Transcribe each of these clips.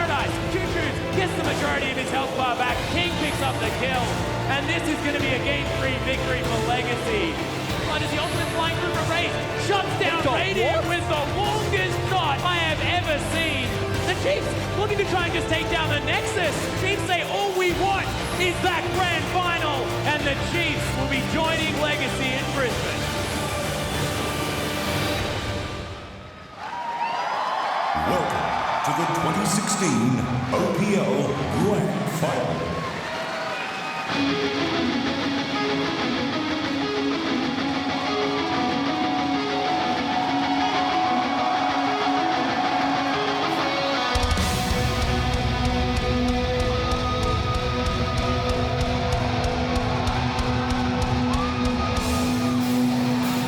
Paradise. Choo-Choo's gets the majority of his health bar back. King picks up the kill. And this is going to be a Game 3 victory for Legacy. But as the ultimate flying through from Raze, shuts down Radiant with the longest shot I have ever seen. The Chiefs looking to try and just take down the Nexus. Chiefs say all we want is that grand final. And the Chiefs will be joining Legacy in Brisbane. Welcome to the 2016 OPL Grand Final.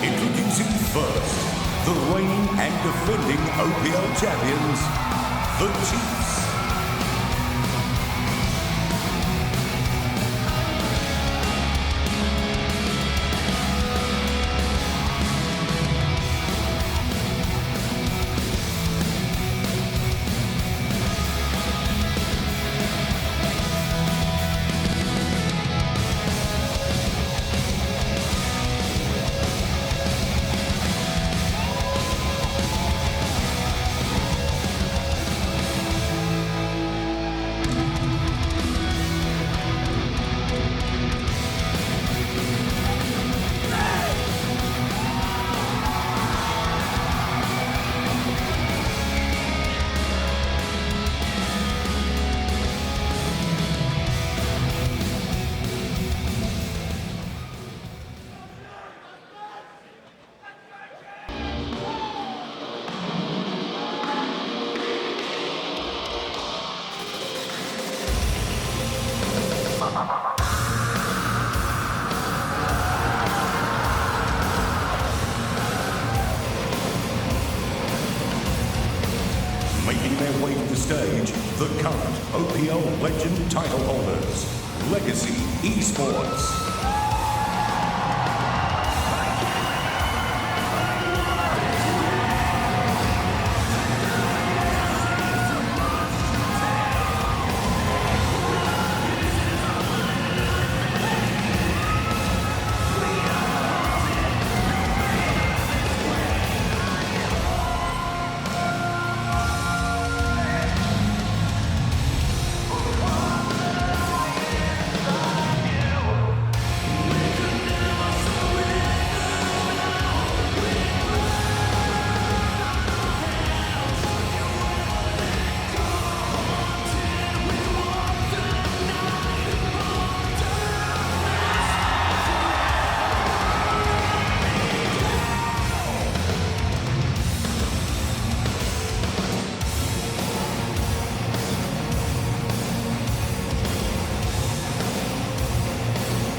Introducing first, the reigning and defending OPL champions, the Chiefs. Making their way to the stage, the current OPL Legend title holders, Legacy Esports.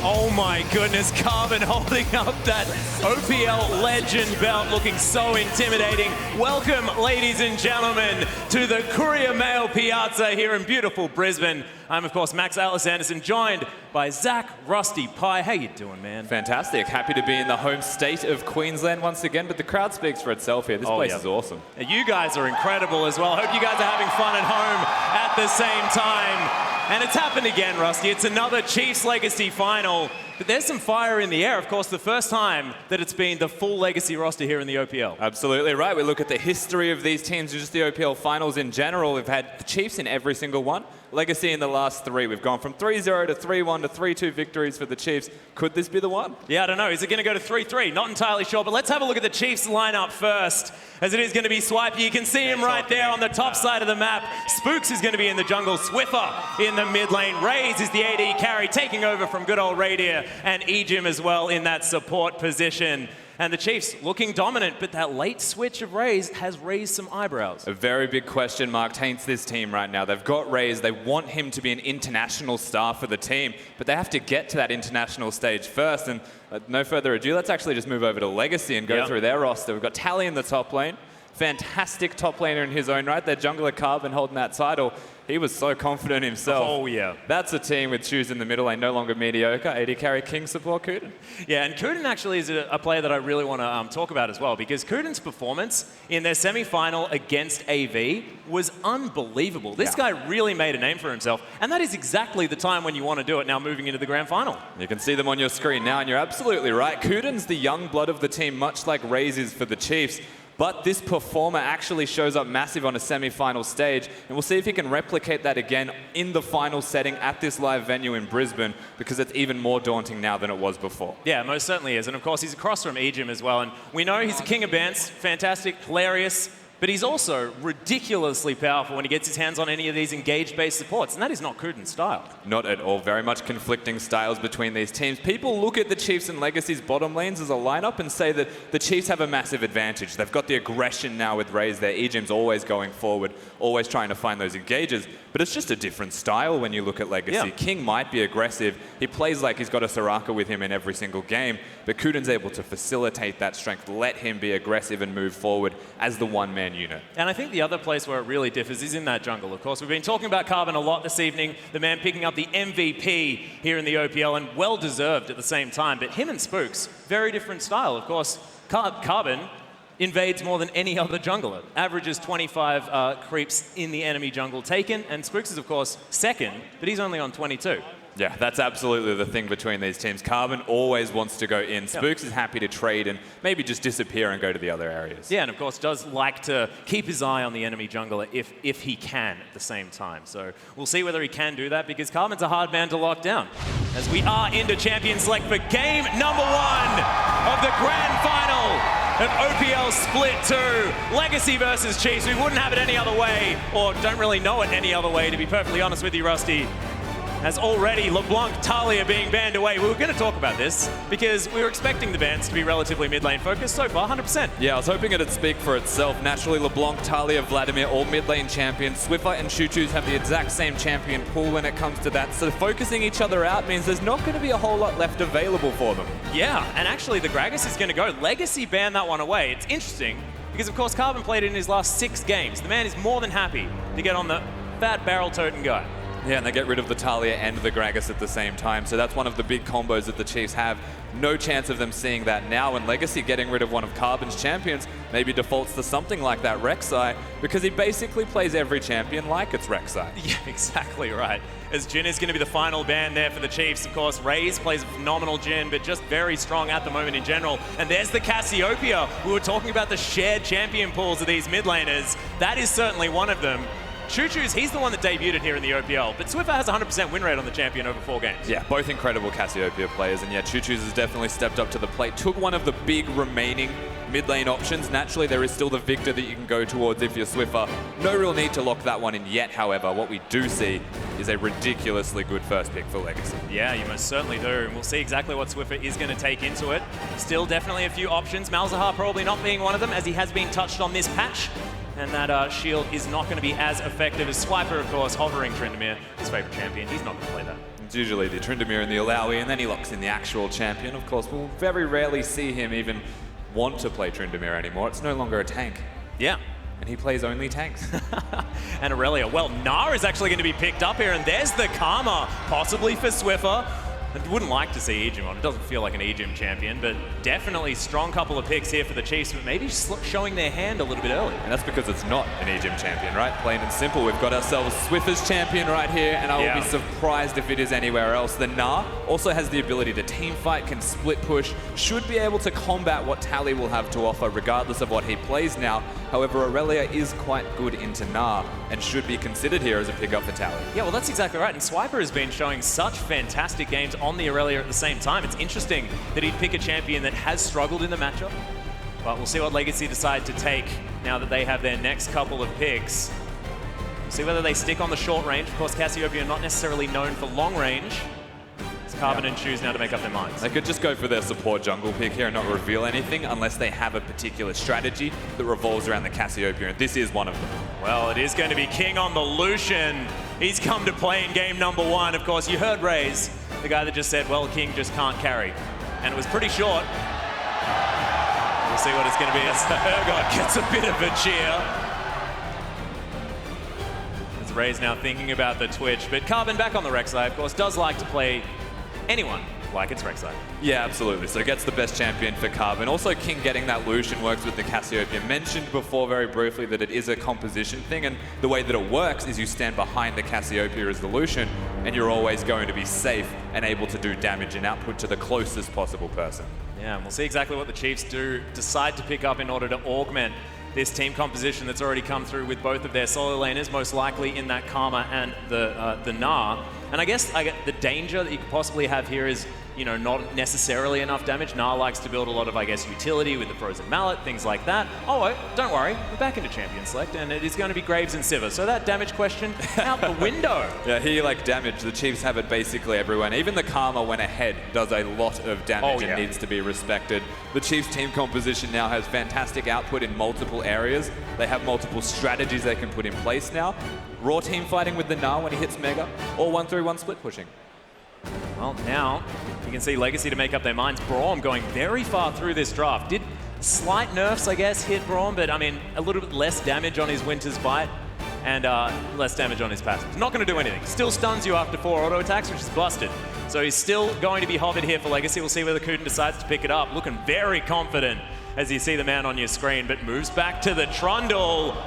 Oh my goodness, Carbon holding up that OPL Legend belt, looking so intimidating. Welcome, ladies and gentlemen, to the Courier Mail Piazza here in beautiful Brisbane. I'm, of course, Max Atlas Anderson, joined by Zach Rusty Pie. How you doing, man? Fantastic. Happy to be in the home state of Queensland once again, but the crowd speaks for itself here. This place is awesome. You guys are incredible as well. Hope you guys are having fun at home at the same time. And it's happened again, Rusty. It's another Chiefs Legacy final. But there's some fire in the air. Of course, the first time that it's been the full Legacy roster here in the OPL. Absolutely right. We look at the history of these teams, just the OPL finals in general. We've had the Chiefs in every single one. Legacy in the last three. We've gone from 3-0 to 3-1 to 3-2 victories for the Chiefs. Could this be the one? Yeah, I don't know. Is it going to go to 3-3? Not entirely sure, but let's have a look at the Chiefs lineup first, as it is going to be Swipey. You can see him right there on the top side of the map. Spooks is going to be in the jungle. Swiffer in the mid lane. Raze is the AD carry, taking over from good old Radier, and Ejim as well in that support position. And the Chiefs looking dominant, but that late switch of Raze has raised some eyebrows. A very big question mark taints this team right now. They've got Raze. They want him to be an international star for the team, but they have to get to that international stage first. And no further ado, let's actually just move over to Legacy and go through their roster. We've got Tally in the top lane. fantastic top laner in his own right. Their jungler Carbon holding that title. He was so confident himself. Oh, yeah. That's a team with shoes in the middle lane, no longer mediocre. AD carry King support Kuden. Yeah, and Kuden actually is a player that I really want to talk about as well, because Kuden's performance in their semi-final against AV was unbelievable. This guy really made a name for himself, and that is exactly the time when you want to do it now moving into the grand final. You can see them on your screen now, and you're absolutely right. Kuden's the young blood of the team, much like Raze is for the Chiefs. But this performer actually shows up massive on a semi-final stage, and we'll see if he can replicate that again in the final setting at this live venue in Brisbane, because it's even more daunting now than it was before. Yeah, most certainly is. And of course, he's across from Ejim as well. And we know he's the king of bans, fantastic, hilarious, but he's also ridiculously powerful when he gets his hands on any of these engaged-based supports, and that is not Kuden's style. Not at all. Very much conflicting styles between these teams. People look at the Chiefs and Legacy's bottom lanes as a lineup and say that the Chiefs have a massive advantage. They've got the aggression now with Raze there. Ejim's always going forward, always trying to find those engages, but it's just a different style when you look at Legacy. Yeah. King might be aggressive. He plays like he's got a Soraka with him in every single game, but Kuden's able to facilitate that strength, let him be aggressive and move forward as the one-man unit. And I think the other place where it really differs is in that jungle, of course. We've been talking about Carbon a lot this evening, the man picking up the MVP here in the OPL, and well-deserved at the same time. But him and Spooks, very different style. Of course, Carbon invades more than any other jungler. Averages 25 creeps in the enemy jungle taken, and Spooks is, of course, second, but he's only on 22. Yeah, that's absolutely the thing between these teams. Carbon always wants to go in. Spooks is happy to trade and maybe just disappear and go to the other areas. Yeah, and of course does like to keep his eye on the enemy jungler if he can at the same time. So we'll see whether he can do that, because Carbon's a hard man to lock down. As we are into Champion Select for game number 1 of the grand final of OPL Split 2. Legacy versus Chiefs. We wouldn't have it any other way, or don't really know it any other way, to be perfectly honest with you, Rusty. As already LeBlanc Talia being banned away. We were going to talk about this because we were expecting the bans to be relatively mid lane focused. So far, 100%. Yeah, I was hoping it'd speak for itself. Naturally, LeBlanc, Talia, Vladimir, all mid lane champions. Swiffer and Choo-Choos have the exact same champion pool when it comes to that. So focusing each other out means there's not going to be a whole lot left available for them. Yeah, and actually the Gragas is going to go. Legacy banned that one away. It's interesting because, of course, Carbon played it in his last 6 games. The man is more than happy to get on the fat barrel-toting guy. Yeah, and they get rid of the Talia and the Gragas at the same time. So that's one of the big combos that the Chiefs have. No chance of them seeing that now. And Legacy getting rid of one of Carbon's champions maybe defaults to something like that Rek'Sai, because he basically plays every champion like it's Rek'Sai. Yeah, exactly right. As Jhin is going to be the final ban there for the Chiefs. Of course, Raze plays a phenomenal Jhin, but just very strong at the moment in general. And there's the Cassiopeia. We were talking about the shared champion pools of these mid laners. That is certainly one of them. Choo-Choos, he's the one that debuted here in the OPL, but Swiffer has a 100% win rate on the champion over 4 games. Yeah, both incredible Cassiopeia players, and yeah, Choo-Choos has definitely stepped up to the plate. Took one of the big remaining mid lane options. Naturally, there is still the Victor that you can go towards if you're Swiffer. No real need to lock that one in yet, however. What we do see is a ridiculously good first pick for Legacy. Yeah, you most certainly do, and we'll see exactly what Swiffer is going to take into it. Still definitely a few options. Malzahar probably not being one of them, as he has been touched on this patch. And that shield is not going to be as effective as Swiper, of course, hovering Tryndamere, his favorite champion. He's not going to play that. It's usually the Tryndamere and the Alawi, and then he locks in the actual champion. Of course, we'll very rarely see him even want to play Tryndamere anymore. It's no longer a tank. Yeah. And he plays only tanks. And Aurelia. Well, Gnar is actually going to be picked up here, and there's the Karma, possibly for Swiffer. I wouldn't like to see Ejim on. It doesn't feel like an Ejim champion, but definitely strong couple of picks here for the Chiefs, but maybe showing their hand a little bit early. And that's because it's not an Ejim champion, right? Plain and simple. We've got ourselves Swiffer's champion right here, and I will be surprised if it is anywhere else. The Gnar also has the ability to team fight, can split push, should be able to combat what Tally will have to offer regardless of what he plays now. However, Aurelia is quite good into Gnar and should be considered here as a pickup for Tally. Yeah, well, that's exactly right. And Swiper has been showing such fantastic games on the Aurelia at the same time. It's interesting that he'd pick a champion that has struggled in the matchup. But we'll see what Legacy decide to take now that they have their next couple of picks. We'll see whether they stick on the short range. Of course, Cassiopeia are not necessarily known for long range. It's Carbon and choose now to make up their minds. They could just go for their support jungle pick here and not reveal anything unless they have a particular strategy that revolves around the Cassiopeia, and this is one of them. Well, it is going to be King on the Lucian. He's come to play in game number 1. Of course, you heard Raze, the guy that just said, well, King just can't carry. And it was pretty short. We'll see what it's going to be as Ergot gets a bit of a cheer. As Ray's now thinking about the Twitch, but Carbon back on the Rek'Sai, of course, does like to play anyone like it's Rek'Sai. Yeah, absolutely. So gets the best champion for Carbon. Also, King getting that Lucian works with the Cassiopeia. Mentioned before very briefly that it is a composition thing, and the way that it works is you stand behind the Cassiopeia as the Lucian, and you're always going to be safe and able to do damage and output to the closest possible person. Yeah, and we'll see exactly what the Chiefs decide to pick up in order to augment this team composition that's already come through with both of their solo laners, most likely in that Karma and the Gnar. And I guess the danger that you could possibly have here is, you know, not necessarily enough damage. Gnar likes to build a lot of, I guess, utility with the Frozen Mallet, things like that. Oh, wait, don't worry, we're back into Champion Select, and it is going to be Graves and Sivir. So that damage question out the window. Yeah, here, like, damage, the Chiefs have it basically everywhere. And even the Karma, when ahead, does a lot of damage and needs to be respected. The Chiefs' team composition now has fantastic output in multiple areas. They have multiple strategies they can put in place now. Raw team fighting with the Gnar when he hits Mega, or 1-3-1 split pushing. Well, now you can see Legacy to make up their minds. Braum going very far through this draft. Did slight nerfs, I guess, hit Braum, but I mean, a little bit less damage on his Winter's Bite and less damage on his passive. Not going to do anything. Still stuns you after 4 auto attacks, which is busted. So he's still going to be hovered here for Legacy. We'll see whether Kuden decides to pick it up. Looking very confident as you see the man on your screen, but moves back to the Trundle.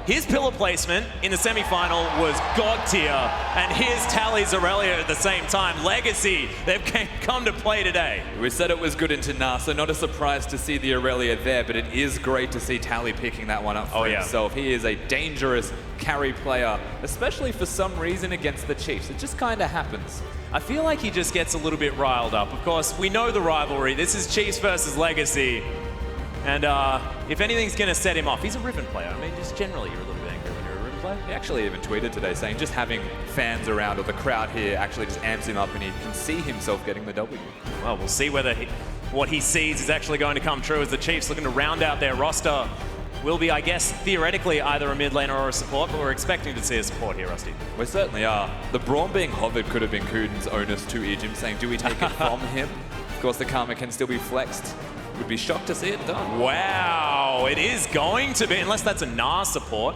His pillar placement in the semi-final was God tier, and his Tally's Aurelia at the same time. Legacy, they've come to play today. We said it was good into Gnar, so not a surprise to see the Aurelia there, but it is great to see Tally picking that one up for himself. He is a dangerous carry player, especially for some reason against the Chiefs. It just kind of happens. I feel like he just gets a little bit riled up. Of course, we know the rivalry. This is Chiefs versus Legacy. And if anything's going to set him off, he's a Riven player. I mean, just generally, you're a little bit angry when you're a Riven player. He actually even tweeted today saying just having fans around or the crowd here actually just amps him up and he can see himself getting the W. Well, we'll see whether what he sees is actually going to come true as the Chiefs looking to round out their roster. Will be, I guess, theoretically either a mid laner or a support, but we're expecting to see a support here, Rusty. We certainly are. The Braum being hovered could have been Kuden's onus to Ejim, saying, do we take it from him? Of course, the Karma can still be flexed. Would be shocked to see it done. Wow, it is going to be, unless that's a Gnar support.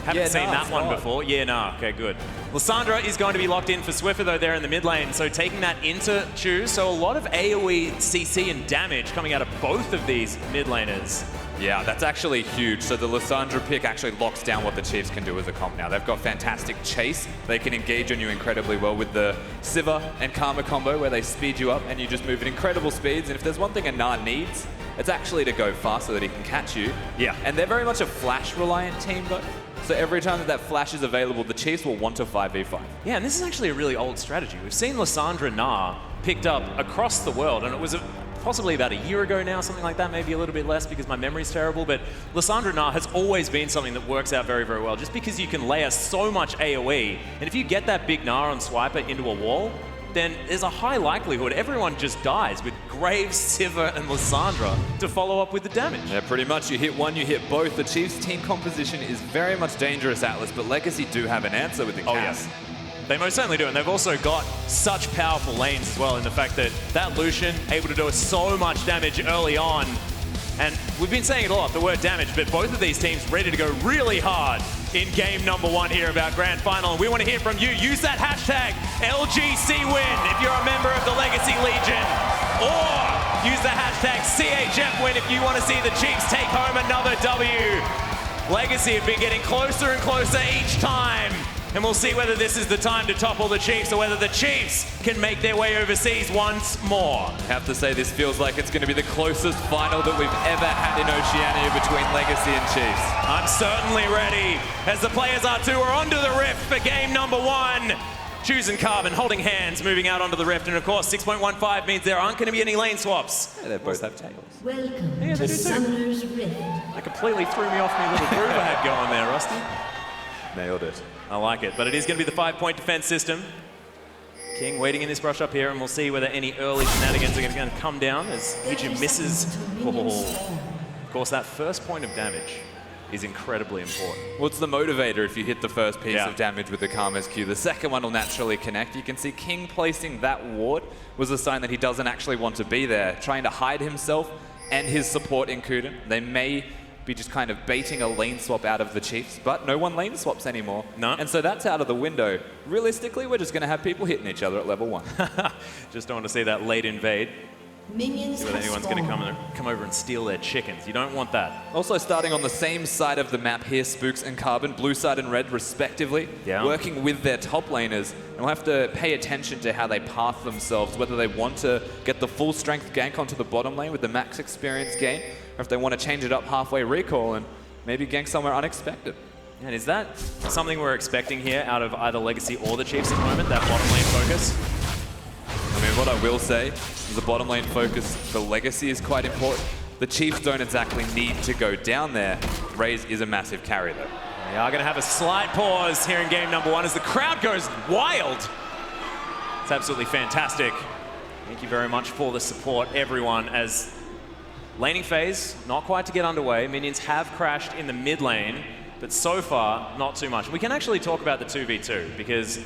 Haven't seen that one before. Yeah, nah, okay, good. Lissandra is going to be locked in for Swiffer, though, there in the mid lane, so taking that into choose. So a lot of AoE, CC, and damage coming out of both of these mid laners. Yeah, that's actually huge. So the Lissandra pick actually locks down what the Chiefs can do as a comp now. They've got fantastic chase. They can engage on you incredibly well with the Sivir and Karma combo where they speed you up and you just move at incredible speeds. And if there's one thing a Gnar needs, it's actually to go fast so that he can catch you. Yeah. And they're very much a flash-reliant team, though. So every time that flash is available, the Chiefs will want to 5v5. Yeah, and this is actually a really old strategy. We've seen Lissandra Gnar picked up across the world, and it was possibly about a year ago now, something like that, maybe a little bit less because my memory's terrible, but Lissandra Gnar has always been something that works out very, very well, just because you can layer so much AoE, and if you get that big Gnar on Swiper into a wall, then there's a high likelihood everyone just dies with Graves, Sivir, and Lissandra to follow up with the damage. Yeah, pretty much. You hit one, you hit both. The Chiefs' team composition is very much dangerous, Atlas, but Legacy do have an answer with the Cass. They most certainly do, and they've also got such powerful lanes as well in the fact that that Lucian able to do so much damage early on. And we've been saying it a lot, the word damage, but both of these teams ready to go really hard in game number 1 here of our grand final. And we want to hear from you. Use that hashtag LGC win if you're a member of the Legacy Legion. Or use the hashtag CHF win if you want to see the Chiefs take home another W. Legacy have been getting closer and closer each time. And we'll see whether this is the time to topple the Chiefs or whether the Chiefs can make their way overseas once more. I have to say, this feels like it's going to be the closest final that we've ever had in Oceania between Legacy and Chiefs. I'm certainly ready, as the players are too. We're onto the Rift for game number 1. Choose and Carbon holding hands, moving out onto the Rift. And of course, 6.15 means there aren't going to be any lane swaps. Yeah, they both have tails. Welcome Yeah, they to do too. Summoner's Rift. That completely threw me off my little groove I had going there, Rusty. Nailed it. I like it, but it is going to be the 5-point defense system. King waiting in this brush up here, and we'll see whether any early shenanigans are going to come down as Ejim misses. Oh. Of course, that first point of damage is incredibly important. What's the motivator if you hit the first piece of damage with the Karma's Q? The second one will naturally connect. You can see King placing that ward was a sign that he doesn't actually want to be there, trying to hide himself and his support in Kuden. They may be just kind of baiting a lane swap out of the Chiefs, but no one lane swaps anymore. No. And so that's out of the window. Realistically, we're just going to have people hitting each other at level 1. Just don't want to see that late invade. Minions See whether anyone's going to come over and steal their chickens. You don't want that. Also starting on the same side of the map here, Spooks and Carbon, blue side and red respectively, working with their top laners. And we'll have to pay attention to how they path themselves, whether they want to get the full strength gank onto the bottom lane with the max experience gain, or if they want to change it up halfway recall and maybe gank somewhere unexpected. And is that something we're expecting here out of either Legacy or the Chiefs at the moment, that bottom lane focus? I mean, what I will say is the bottom lane focus for Legacy is quite important. The Chiefs don't exactly need to go down there. Raze is a massive carry, though. We are going to have a slight pause here in game number 1 as the crowd goes wild. It's absolutely fantastic. Thank you very much for the support, everyone, as laning phase, not quite to get underway. Minions have crashed in the mid lane, but so far, not too much. We can actually talk about the 2v2 because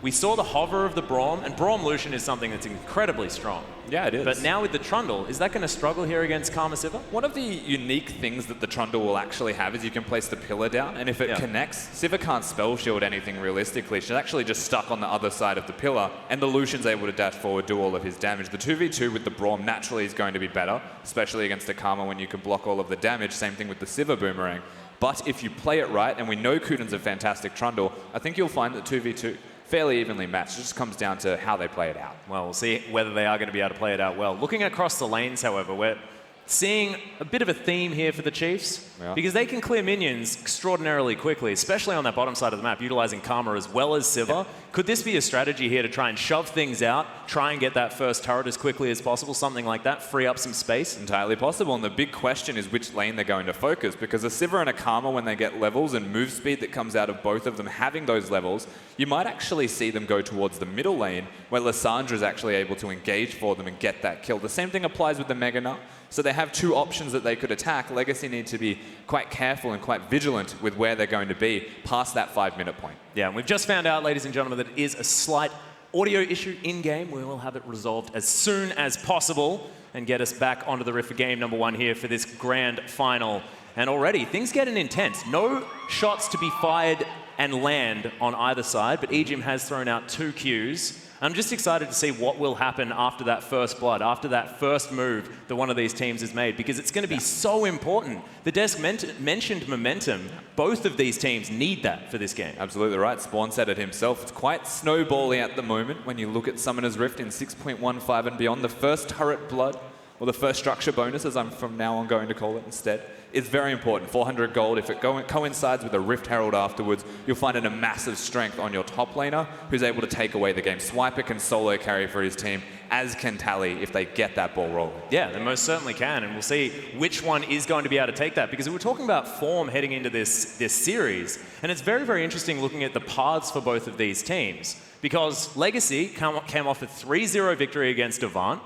we saw the hover of the Braum, and Braum Lucian is something that's incredibly strong. Yeah, it is. But now with the Trundle, is that going to struggle here against Karma Sivir? One of the unique things that the Trundle will actually have is you can place the pillar down, and if it connects, Sivir can't spell shield anything realistically. She's actually just stuck on the other side of the pillar, and the Lucian's able to dash forward, do all of his damage. The 2v2 with the Braum naturally is going to be better, especially against a Karma when you can block all of the damage. Same thing with the Sivir Boomerang. But if you play it right, and we know Kuden's a fantastic Trundle, I think you'll find that 2v2 fairly evenly matched. It just comes down to how they play it out. Well, we'll see whether they are going to be able to play it out well. Looking across the lanes, however, we're seeing a bit of a theme here for the Chiefs because they can clear minions extraordinarily quickly, especially on that bottom side of the map, utilizing Karma as well as Sivir. Could this be a strategy here to try and shove things out, try and get that first turret as quickly as possible, something like that, free up some space? Entirely possible, and the big question is which lane they're going to focus, because a Sivir and a Karma, when they get levels and move speed that comes out of both of them having those levels, you might actually see them go towards the middle lane, where Lissandra is actually able to engage for them and get that kill. The same thing applies with the Mega Nut. So they have two options that they could attack. Legacy need to be quite careful and quite vigilant with where they're going to be past that 5-minute point. Yeah, and we've just found out, ladies and gentlemen, that it is a slight audio issue in-game. We will have it resolved as soon as possible and get us back onto the riff for game number 1 here for this grand final. And already, things getting intense. No shots to be fired and land on either side, but Ejim has thrown out 2 Qs. I'm just excited to see what will happen after that first blood, after that first move that one of these teams has made, because it's going to be so important. The desk mentioned momentum. Both of these teams need that for this game. Absolutely right. Spawn said it himself. It's quite snowbally at the moment when you look at Summoner's Rift in 6.15 and beyond. The first turret blood, or the first structure bonus, as I'm from now on going to call it instead, is very important. 400 gold. If it coincides with a Rift Herald afterwards, you'll find it a massive strength on your top laner who's able to take away the game. Swiper can solo carry for his team, as can Tally if they get that ball rolling. Yeah, they most certainly can, and we'll see which one is going to be able to take that, because we're talking about form heading into this series, and it's very, very interesting looking at the paths for both of these teams, because Legacy came off a 3-0 victory against Avant.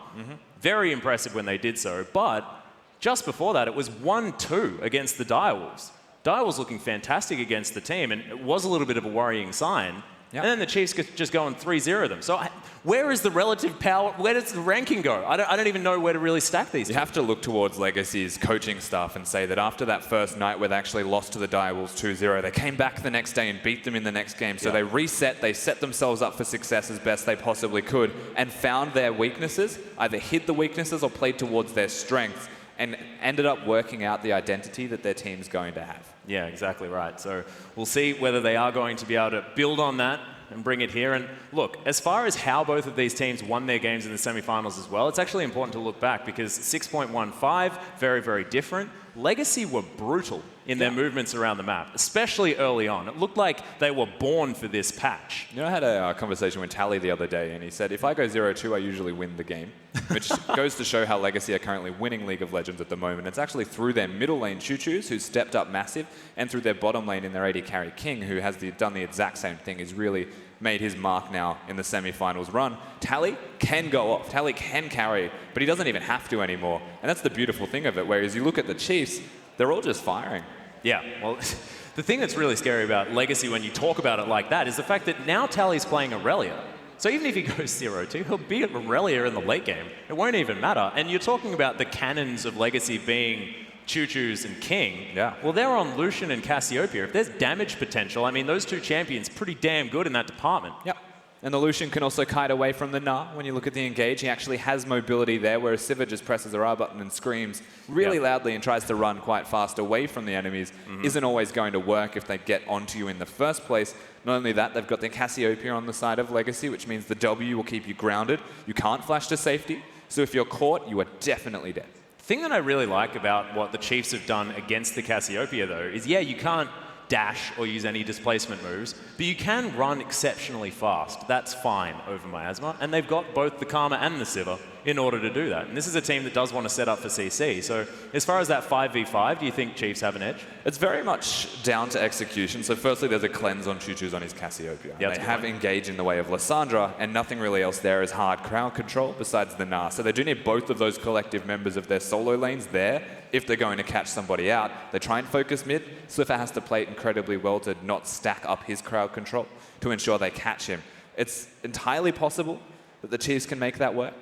Very impressive when they did so, but just before that, it was 1-2 against the Direwolves. Direwolves looking fantastic against the team, and it was a little bit of a worrying sign. And then the Chiefs could just go and 3-0 them. So where is the relative power? Where does the ranking go? I don't even know where to really stack these. You have to look towards Legacy's coaching staff and say that after that first night where they actually lost to the Direwolves 2-0, they came back the next day and beat them in the next game. So they reset, they set themselves up for success as best they possibly could and found their weaknesses, either hid the weaknesses or played towards their strengths, and ended up working out the identity that their team's going to have. Yeah, exactly right. So we'll see whether they are going to be able to build on that and bring it here. And look, as far as how both of these teams won their games in the semifinals as well, it's actually important to look back, because 6.15, very, very different. Legacy were brutal in their movements around the map, especially early on. It looked like they were born for this patch. You know, I had a conversation with Tally the other day, and he said, if I go 0-2, I usually win the game, which goes to show how Legacy are currently winning League of Legends at the moment. It's actually through their middle lane Choo-Choos, who's stepped up massive, and through their bottom lane in their AD carry King, who has done the exact same thing. He's really made his mark now in the semi-finals run. Tally can go off, Tally can carry, but he doesn't even have to anymore. And that's the beautiful thing of it, whereas you look at the Chiefs, they're all just firing. Yeah, well, the thing that's really scary about Legacy when you talk about it like that is the fact that now Tally's playing Aurelia. So even if he goes 0-2, he'll beat Aurelia in the late game. It won't even matter. And you're talking about the cannons of Legacy being Choo-Choo's and King. Yeah. Well, they're on Lucian and Cassiopeia. If there's damage potential, I mean, those two champions pretty damn good in that department. Yep. And the Lucian can also kite away from the Na. When you look at the engage, he actually has mobility there, whereas Sivir just presses the R button and screams really loudly and tries to run quite fast away from the enemies. Isn't always going to work if they get onto you in the first place. Not only that, they've got the Cassiopeia on the side of Legacy, which means the W will keep you grounded. You can't flash to safety, so if you're caught, you are definitely dead. The thing that I really like about what the Chiefs have done against the Cassiopeia, though, is, yeah, you can't dash or use any displacement moves, but you can run exceptionally fast. That's fine over Miasma, and they've got both the Karma and the Sivir in order to do that. And this is a team that does want to set up for CC. So as far as that 5v5, do you think Chiefs have an edge? It's very much down to execution. So firstly, there's a cleanse on Choo-Choo's on his Cassiopeia. Yeah, they have engage in the way of Lysandra, and nothing really else there is hard crowd control besides the Na. So they do need both of those collective members of their solo lanes there if they're going to catch somebody out. They try and focus mid. Swiffer has to play it incredibly well to not stack up his crowd control to ensure they catch him. It's entirely possible that the Chiefs can make that work.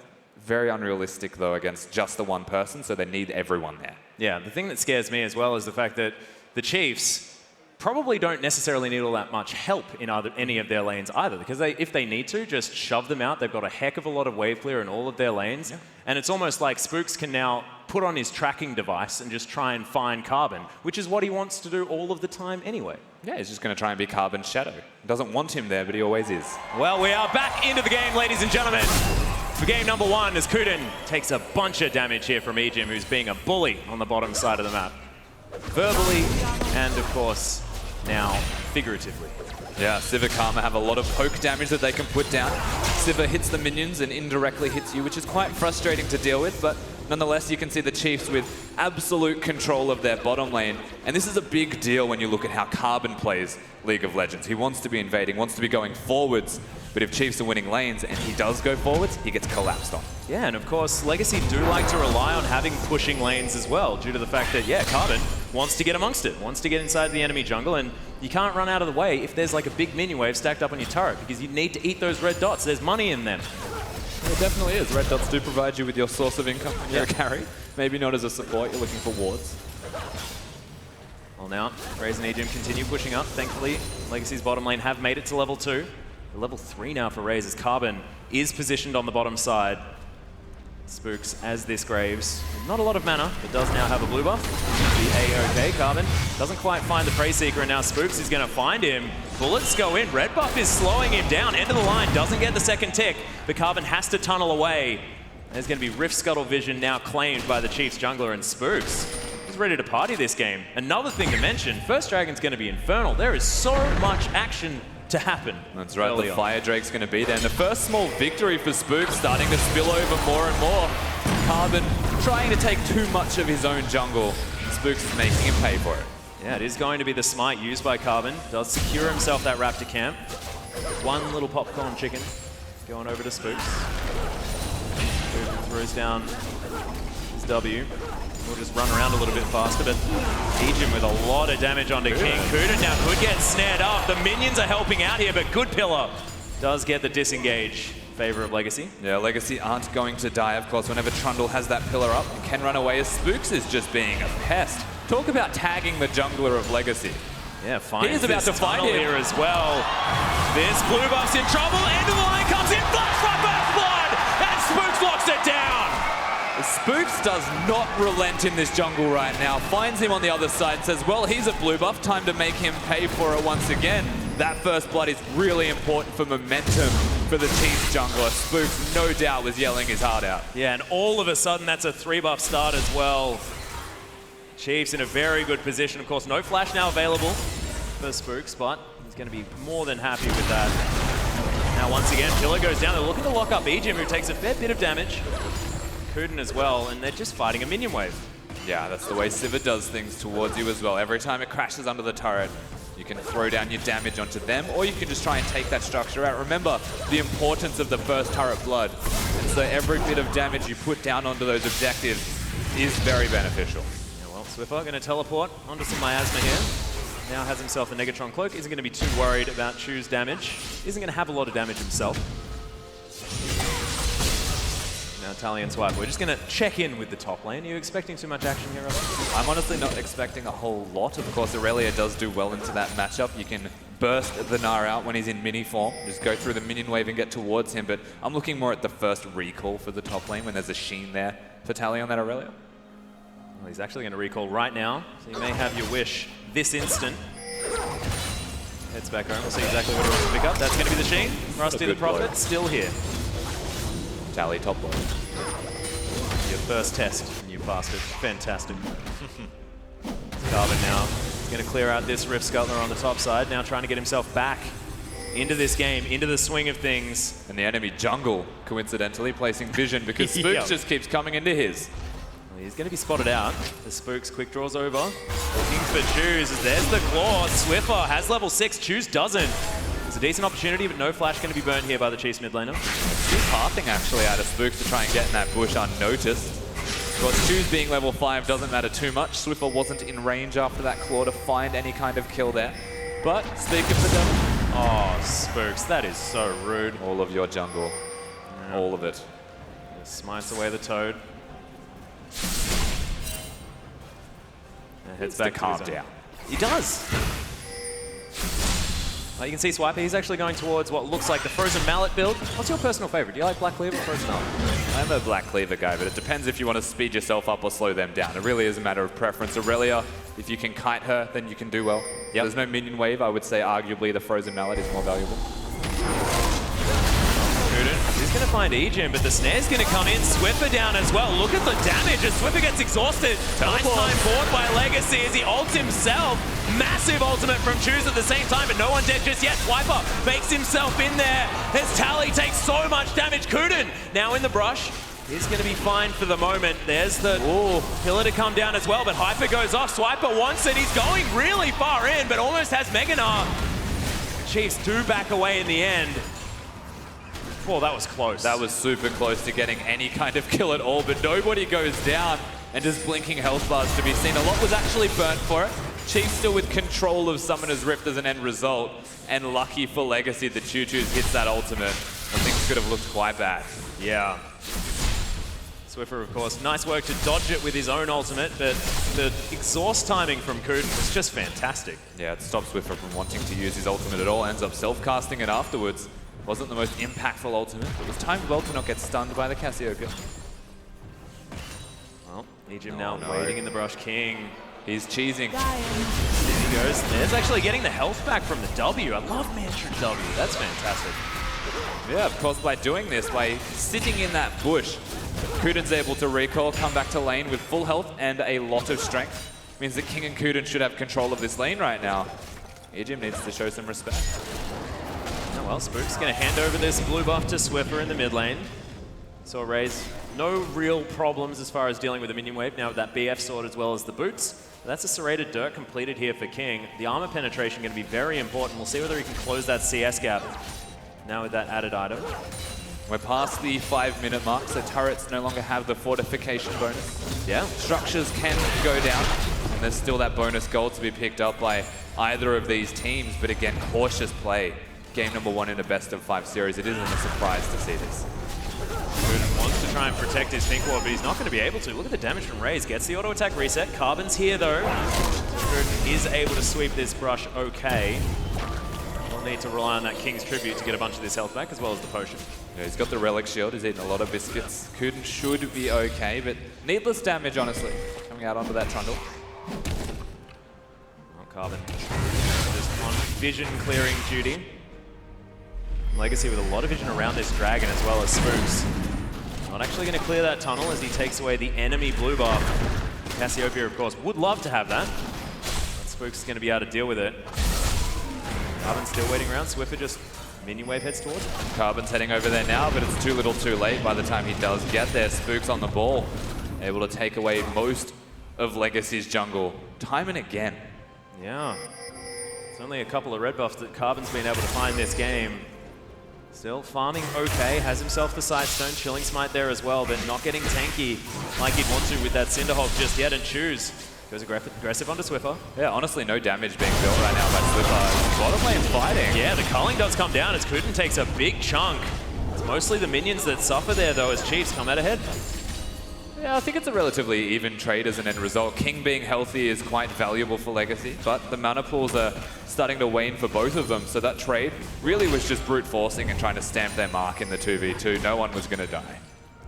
Very unrealistic, though, against just the one person, so they need everyone there. Yeah, the thing that scares me as well is the fact that the Chiefs probably don't necessarily need all that much help in any of their lanes either, because if they need to, just shove them out. They've got a heck of a lot of wave clear in all of their lanes, and it's almost like Spooks can now put on his tracking device and just try and find Carbon, which is what he wants to do all of the time anyway. Yeah, he's just going to try and be Carbon's shadow. Doesn't want him there, but he always is. Well, we are back into the game, ladies and gentlemen. For game number one, as Kuden takes a bunch of damage here from Ejim, who's being a bully on the bottom side of the map. Verbally, and of course, now figuratively. Yeah, Sivir Karma have a lot of poke damage that they can put down. Sivir hits the minions and indirectly hits you, which is quite frustrating to deal with, but nonetheless, you can see the Chiefs with absolute control of their bottom lane. And this is a big deal when you look at how Carbon plays League of Legends. He wants to be invading, wants to be going forwards, but if Chiefs are winning lanes and he does go forwards, he gets collapsed on. Yeah, and of course, Legacy do like to rely on having pushing lanes as well, due to the fact that, yeah, Carbon wants to get amongst it, wants to get inside the enemy jungle, and you can't run out of the way if there's like a big minion wave stacked up on your turret, because you need to eat those red dots. There's money in them. It definitely is. Red dots do provide you with your source of income when you're a carry. Maybe not as a support, you're looking for wards. Well now, Raze and Ejim continue pushing up. Thankfully, Legacy's bottom lane have made it to level 2. Level 3 now for Raze as Carbon is positioned on the bottom side. Spooks as this Graves. Not a lot of mana, but does now have a blue buff. The A-OK, Carbon doesn't quite find the Prey Seeker, and now Spooks is going to find him. Bullets go in. Red buff is slowing him down. End of the line, doesn't get the second tick, but Carbon has to tunnel away. There's going to be Rift Scuttle Vision now claimed by the Chiefs jungler, and Spooks is ready to party this game. Another thing to mention, First Dragon's going to be Infernal. There is so much action to happen. That's right, the Fire Drake's going to be there. And the first small victory for Spooks starting to spill over more and more. Carbon trying to take too much of his own jungle. Spooks is making him pay for it. Yeah, it is going to be the smite used by Carbon. Does secure himself that Raptor camp. One little popcorn chicken going over to Spooks. Throws down his W. We'll just run around a little bit faster, but Ejim with a lot of damage onto King. Kuden now could get snared up. The minions are helping out here, but Good Pillar does get the disengage in favor of Legacy. Yeah, Legacy aren't going to die, of course. Whenever Trundle has that pillar up, he can run away as Spooks is just being a pest. Talk about tagging the jungler of Legacy. Yeah, fine. He's about to find him here as well. This blue buff's in trouble. End of the line comes in. Flash from Earth Blood, and Spooks locks it down. Spooks does not relent in this jungle right now. Finds him on the other side and says, well, he's a blue buff. Time to make him pay for it once again. That first blood is really important for momentum for the Chiefs jungler. Spooks, no doubt, was yelling his heart out. Yeah, and all of a sudden, that's a 3-buff start as well. Chiefs in a very good position. Of course, no flash now available for Spooks, but he's going to be more than happy with that. Now, once again, Pillar goes down. They're looking to lock up Ejim, who takes a fair bit of damage. Kuden as well, and they're just fighting a minion wave. Yeah, that's the way Sivir does things towards you as well. Every time it crashes under the turret, you can throw down your damage onto them, or you can just try and take that structure out. Remember the importance of the first turret blood. And so every bit of damage you put down onto those objectives is very beneficial. Yeah, well, Swiffer going to teleport onto some Miasma here. Now has himself a Negatron Cloak. Isn't going to be too worried about Choo's damage. Isn't going to have a lot of damage himself. Now Tally and Swipe, we're just going to check in with the top lane. Are you expecting too much action here, Russell? I'm honestly not expecting a whole lot. Of course, Aurelia does do well into that matchup. You can burst the Gnar out when he's in mini form. Just go through the minion wave and get towards him. But I'm looking more at the first recall for the top lane when there's a sheen there for Tally on that Aurelia. Well, he's actually going to recall right now, so you may have your wish this instant. Heads back home. We'll see exactly what he wants to pick up. That's going to be the sheen. Rusty the Prophet blow. still here. Tally top lane. Your first test, you bastard. Fantastic. Carbon now. He's going to clear out this Rift Scuttler on the top side. Now trying to get himself back into this game, into the swing of things. And the enemy jungle, coincidentally, placing vision because Spooks Yep. just keeps coming into his. Well, he's going to be spotted out. The Spooks quick draws over. Looking for Choose. There's the claw. Swiffer has level 6. Choose doesn't. It's a decent opportunity, but no flash going to be burned here by the Chiefs mid laner. He's pathing actually out of Spooks to try and get in that bush unnoticed. Of course, Choose being level 5 doesn't matter too much. Swiffer wasn't in range after that claw to find any kind of kill there. But speaking for them, Oh, Spooks, that is so rude. all of your jungle, all of it. Smites away the Toad. And heads back to calm his own. down. He does. You can see Swiper, he's actually going towards what looks like the Frozen Mallet build. What's your personal favorite? Do you like Black Cleaver or Frozen Mallet? I'm a Black Cleaver guy, but it depends if you want to speed yourself up or slow them down. It really is a matter of preference. Aurelia, if you can kite her, then you can do well. Yep. There's no minion wave. I would say arguably the Frozen Mallet is more valuable. He's going to find Ejim, but the snare's going to come in. Swiffer down as well. Look at the damage as Swiffer gets exhausted. Nice time bought by Legacy as he ults himself. Massive ultimate from Choose at the same time, but no one dead just yet. Swiper makes himself in there as Tally takes so much damage. Kuden now in the brush. He's going to be fine for the moment. There's the pillar to come down as well, but Hyper goes off. Swiper wants it. He's going really far in, but almost has Mega Gnar. The Chiefs do back away in the end. Oh, that was close. That was super close to getting any kind of kill at all, but nobody goes down and just blinking health bars to be seen. A lot was actually burnt for it. Chiefs still with control of Summoner's Rift as an end result, and lucky for Legacy that Choo-Choo's hits that ultimate. And things could have looked quite bad. Yeah. Swiffer, of course, nice work to dodge it with his own ultimate, but the exhaust timing from Kuden was just fantastic. Yeah, it stops Swiffer from wanting to use his ultimate at all, ends up self-casting it afterwards. Wasn't the most impactful ultimate, but was timed well to not get stunned by the Cassiopeia. Well, Ejim now waiting in the brush. King. He's cheesing. There he goes. There's actually getting the health back from the W. I love Mantra W. That's fantastic. Yeah, of course, by doing this, by sitting in that bush, Kuden's able to recall, come back to lane with full health and a lot of strength. Means that King and Kuden should have control of this lane right now. Ejim needs to show some respect. Oh, well, Spook's going to hand over this blue buff to Swiffer in the mid lane. So Raze, no real problems as far as dealing with the minion wave now with that BF sword as well as the boots. But that's a serrated dirt completed here for King. The armor penetration going to be very important. We'll see whether he can close that CS gap now with that added item. We're past the 5-minute mark, so turrets no longer have the fortification bonus. Yeah. Structures can go down, and there's still that bonus gold to be picked up by either of these teams, but again, cautious play. Game number 1 in a best-of-5 series. It isn't a surprise to see this. Kuden wants to try and protect his pink ward, but he's not going to be able to. Look at the damage from Raze. Gets the auto attack reset. Carbon's here though. Kuden is able to sweep this brush okay. We'll need to rely on that King's Tribute to get a bunch of this health back, as well as the potion. Yeah, he's got the relic shield. He's eaten a lot of biscuits. Kuden should be okay, but needless damage, honestly, coming out onto that trundle. Oh, Carbon just on vision clearing duty. Legacy with a lot of vision around this dragon as well as Spooks. Not actually going to clear that tunnel as he takes away the enemy blue buff. Cassiopeia, of course, would love to have that. But Spooks is going to be able to deal with it. Carbon's still waiting around. Swiffer just minion wave heads towards it. Carbon's heading over there now, but it's too little too late by the time he does get there. Spooks on the ball, able to take away most of Legacy's jungle time and again. Yeah. It's only a couple of red buffs that Carbon's been able to find this game. Still farming okay, has himself the Sightstone, Chilling Smite there as well, but not getting tanky like he'd want to with that Cinderhawk just yet, and Choose goes aggressive onto Swiffer. Yeah, honestly, no damage being built right now by Swiffer. Bottom lane fighting. Yeah, the culling does come down as Kuden takes a big chunk. As Mostly the minions that suffer there, though, as Chiefs come out ahead. Yeah, I think it's a relatively even trade as an end result. King being healthy is quite valuable for Legacy, but the mana pools are starting to wane for both of them, so that trade really was just brute forcing and trying to stamp their mark in the 2v2. No one was going to die.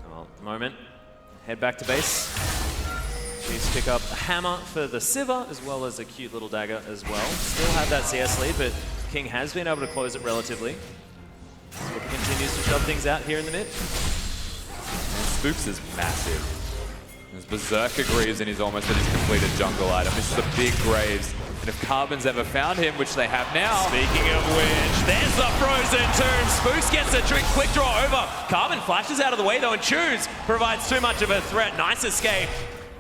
Well, at the moment, head back to base. Chiefs pick up a hammer for the Sivir, as well as a cute little dagger as well. Still have that CS lead, but King has been able to close it relatively. Swiffer continues to shove things out here in the mid. And Spooks is massive. There's Berserker Greaves and he's almost at his completed jungle item. This is a big Graves. And if Carbon's ever found him, which they have now. Speaking of which, there's the Frozen Tomb. Spooks gets a quick draw over. Carbon flashes out of the way though, and Choose provides too much of a threat. Nice escape,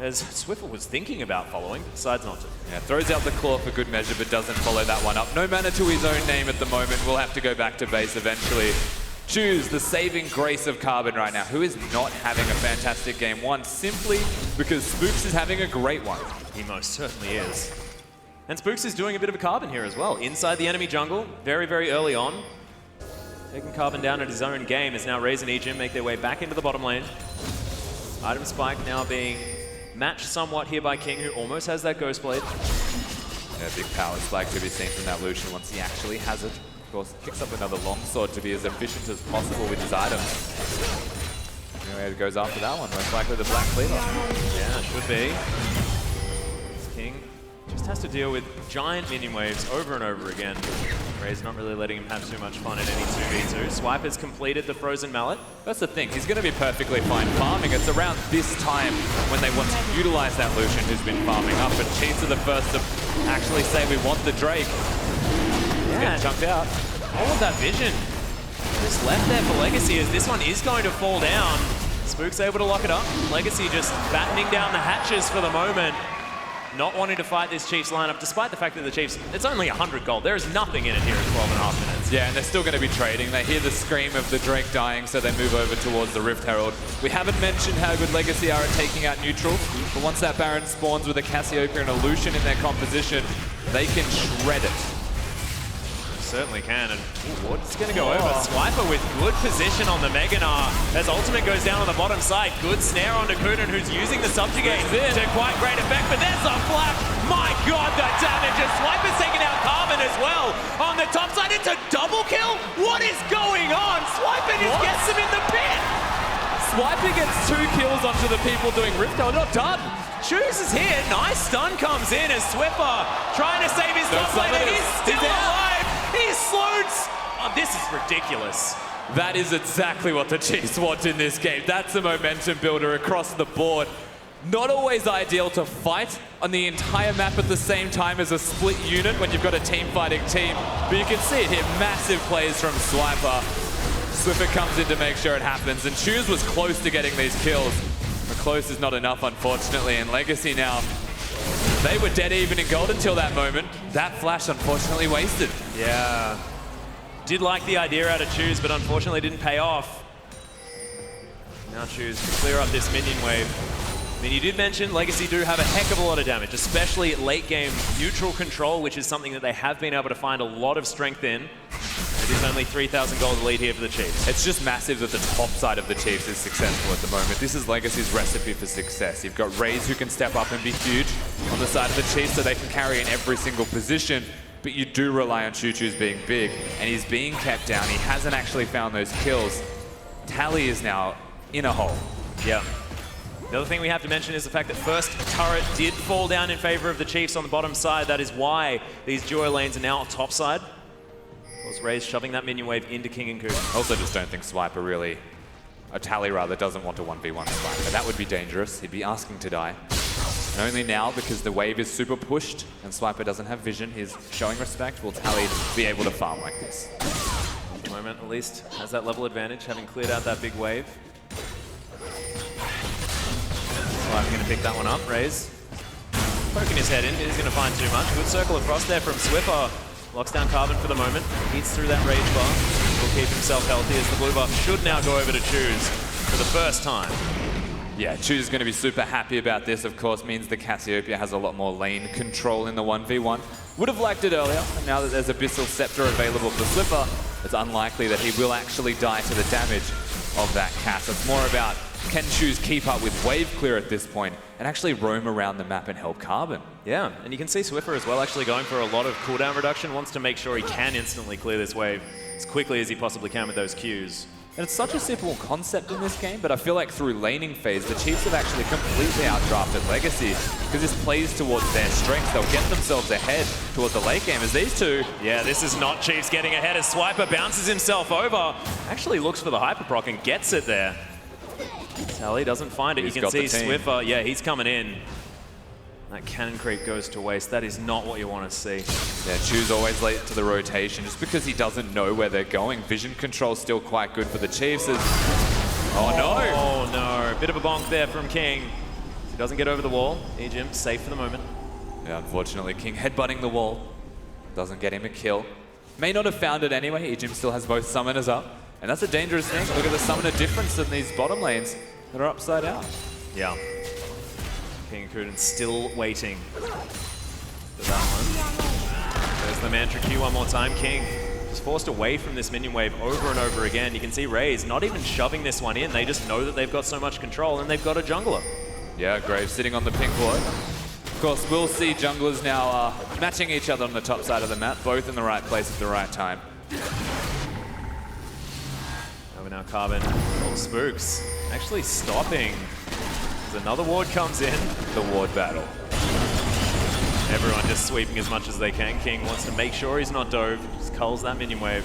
as Swiffer was thinking about following, but decides not to. Yeah, throws out the claw for good measure, but doesn't follow that one up. No mana to his own name at the moment. We'll have to go back to base eventually. Choose the saving grace of Carbon right now, who is not having a fantastic game one, simply because Spooks is having a great one. He most certainly is. And Spooks is doing a bit of a Carbon here as well. Inside the enemy jungle, very, very early on. Taking Carbon down at his own game as now Raze and Ejim make their way back into the bottom lane. Item Spike now being matched somewhat here by King, who almost has that Ghost Blade. Yeah, big power spike to be seen from that Lucian once he actually has it. Of course, picks up another longsword to be as efficient as possible with his items. Anyway, it goes after that one, most likely the Black Cleaver. Yeah, it should be. King just has to deal with giant minion waves over and over again. Raze not really letting him have too much fun in any 2v2. Swipe has completed the Frozen Mallet. That's the thing, he's going to be perfectly fine farming. It's around this time when they want to utilize that Lucian who's been farming up, and Chiefs are the first to actually say we want the Drake. He's getting chunked out. All of that vision just left there for Legacy, as this one is going to fall down. Spook's able to lock it up. Legacy just battening down the hatches for the moment. Not wanting to fight this Chiefs lineup, despite the fact that the Chiefs, it's only 100 gold. There is nothing in it here at 12.5 minutes. Yeah, and they're still going to be trading. They hear the scream of the Drake dying, so they move over towards the Rift Herald. We haven't mentioned how good Legacy are at taking out neutral, but once that Baron spawns with a Cassiopeia and a Lucian in their composition, they can shred it. Certainly can, and what's going to go over? Swiper with good position on the Meganar as ultimate goes down on the bottom side. Good snare onto Kunin, who's using the subjugate to quite great effect, but there's a flash. My God, the damage, and Swiper's taking out Carbon as well. On the top side, it's a double kill? What is going on? Swiper just gets him in the pit. Swiper gets 2 kills onto the people doing Rift Herald. Not done. Choose is here. Nice stun comes in as Swiffer trying to save his top laner. He's still alive. He's slowed. Oh, this is ridiculous. That is exactly what the Chiefs want in this game. That's a momentum builder across the board. Not always ideal to fight on the entire map at the same time as a split unit when you've got a team-fighting team, but you can see it here. Massive plays from Swiper. Swiffer comes in to make sure it happens, and Choose was close to getting these kills. But close is not enough, unfortunately, and Legacy now, they were dead even in gold until that moment. That flash, unfortunately, wasted. Yeah. Did like the idea out of Choose, but unfortunately didn't pay off. Now Choose to clear up this minion wave. I mean, you did mention Legacy do have a heck of a lot of damage, especially at late game neutral control, which is something that they have been able to find a lot of strength in. It is only 3,000 gold lead here for the Chiefs. It's just massive that the top side of the Chiefs is successful at the moment. This is Legacy's recipe for success. You've got Raze who can step up and be huge on the side of the Chiefs so they can carry in every single position, but you do rely on Choo-Choo's being big, and he's being kept down. He hasn't actually found those kills. Tally is now in a hole. Yeah. The other thing we have to mention is the fact that first turret did fall down in favor of the Chiefs on the bottom side. That is why these duo lanes are now on top side. Of course, Raze shoving that minion wave into King and Kunin. Also just don't think Swiper really, or Tally rather, doesn't want to 1v1 Swiper. That would be dangerous. He'd be asking to die. And only now, because the wave is super pushed and Swiper doesn't have vision, he's showing respect, will Tally be able to farm like this. At the moment, at least, has that level advantage, having cleared out that big wave. I'm going to pick that one up. Raze poking his head in. He's going to find too much. Good circle across there from Swiffer. Locks down Carbon for the moment. Eats through that rage bar. Will keep himself healthy as the blue buff should now go over to Choose for the first time. Yeah, Choose is going to be super happy about this. Of course, means the Cassiopeia has a lot more lane control in the 1v1. Would have liked it earlier, and now that there's Abyssal Scepter available for Swiffer, it's unlikely that he will actually die to the damage of that cast. It's more about, can Choose keep up with wave clear at this point and actually roam around the map and help Carbon? Yeah, and you can see Swiffer as well actually going for a lot of cooldown reduction, wants to make sure he can instantly clear this wave as quickly as he possibly can with those Qs. And it's such a simple concept in this game, but I feel like through laning phase, the Chiefs have actually completely outdrafted Legacy because this plays towards their strengths. They'll get themselves ahead towards the late game as these two. Yeah, this is not Chiefs getting ahead as Swiper bounces himself over. Actually looks for the Hyperproc and gets it there. Tally doesn't find it. You can see Swiffer, yeah, he's coming in. That cannon creep goes to waste. That is not what you want to see. Yeah, Choose always late to the rotation just because he doesn't know where they're going. Vision control still quite good for the Chiefs. Oh no! Oh no, bit of a bonk there from King. He doesn't get over the wall. Ejim safe for the moment. Yeah, unfortunately, King headbutting the wall. Doesn't get him a kill. May not have found it anyway. Ejim still has both summoners up. And that's a dangerous thing. Look at the summoner difference in these bottom lanes that are upside down. Yeah. King and Kuden still waiting for that one. There's the Mantra Q one more time. King just forced away from this minion wave over and over again. You can see Raze not even shoving this one in. They just know that they've got so much control and they've got a jungler. Yeah, Graves sitting on the pink ward. Of course, we'll see junglers now matching each other on the top side of the map, both in the right place at the right time. Over now, Carbon. Oh, Spooks actually stopping. As another ward comes in. The ward battle. Everyone just sweeping as much as they can. King wants to make sure he's not dove. Just culls that minion wave.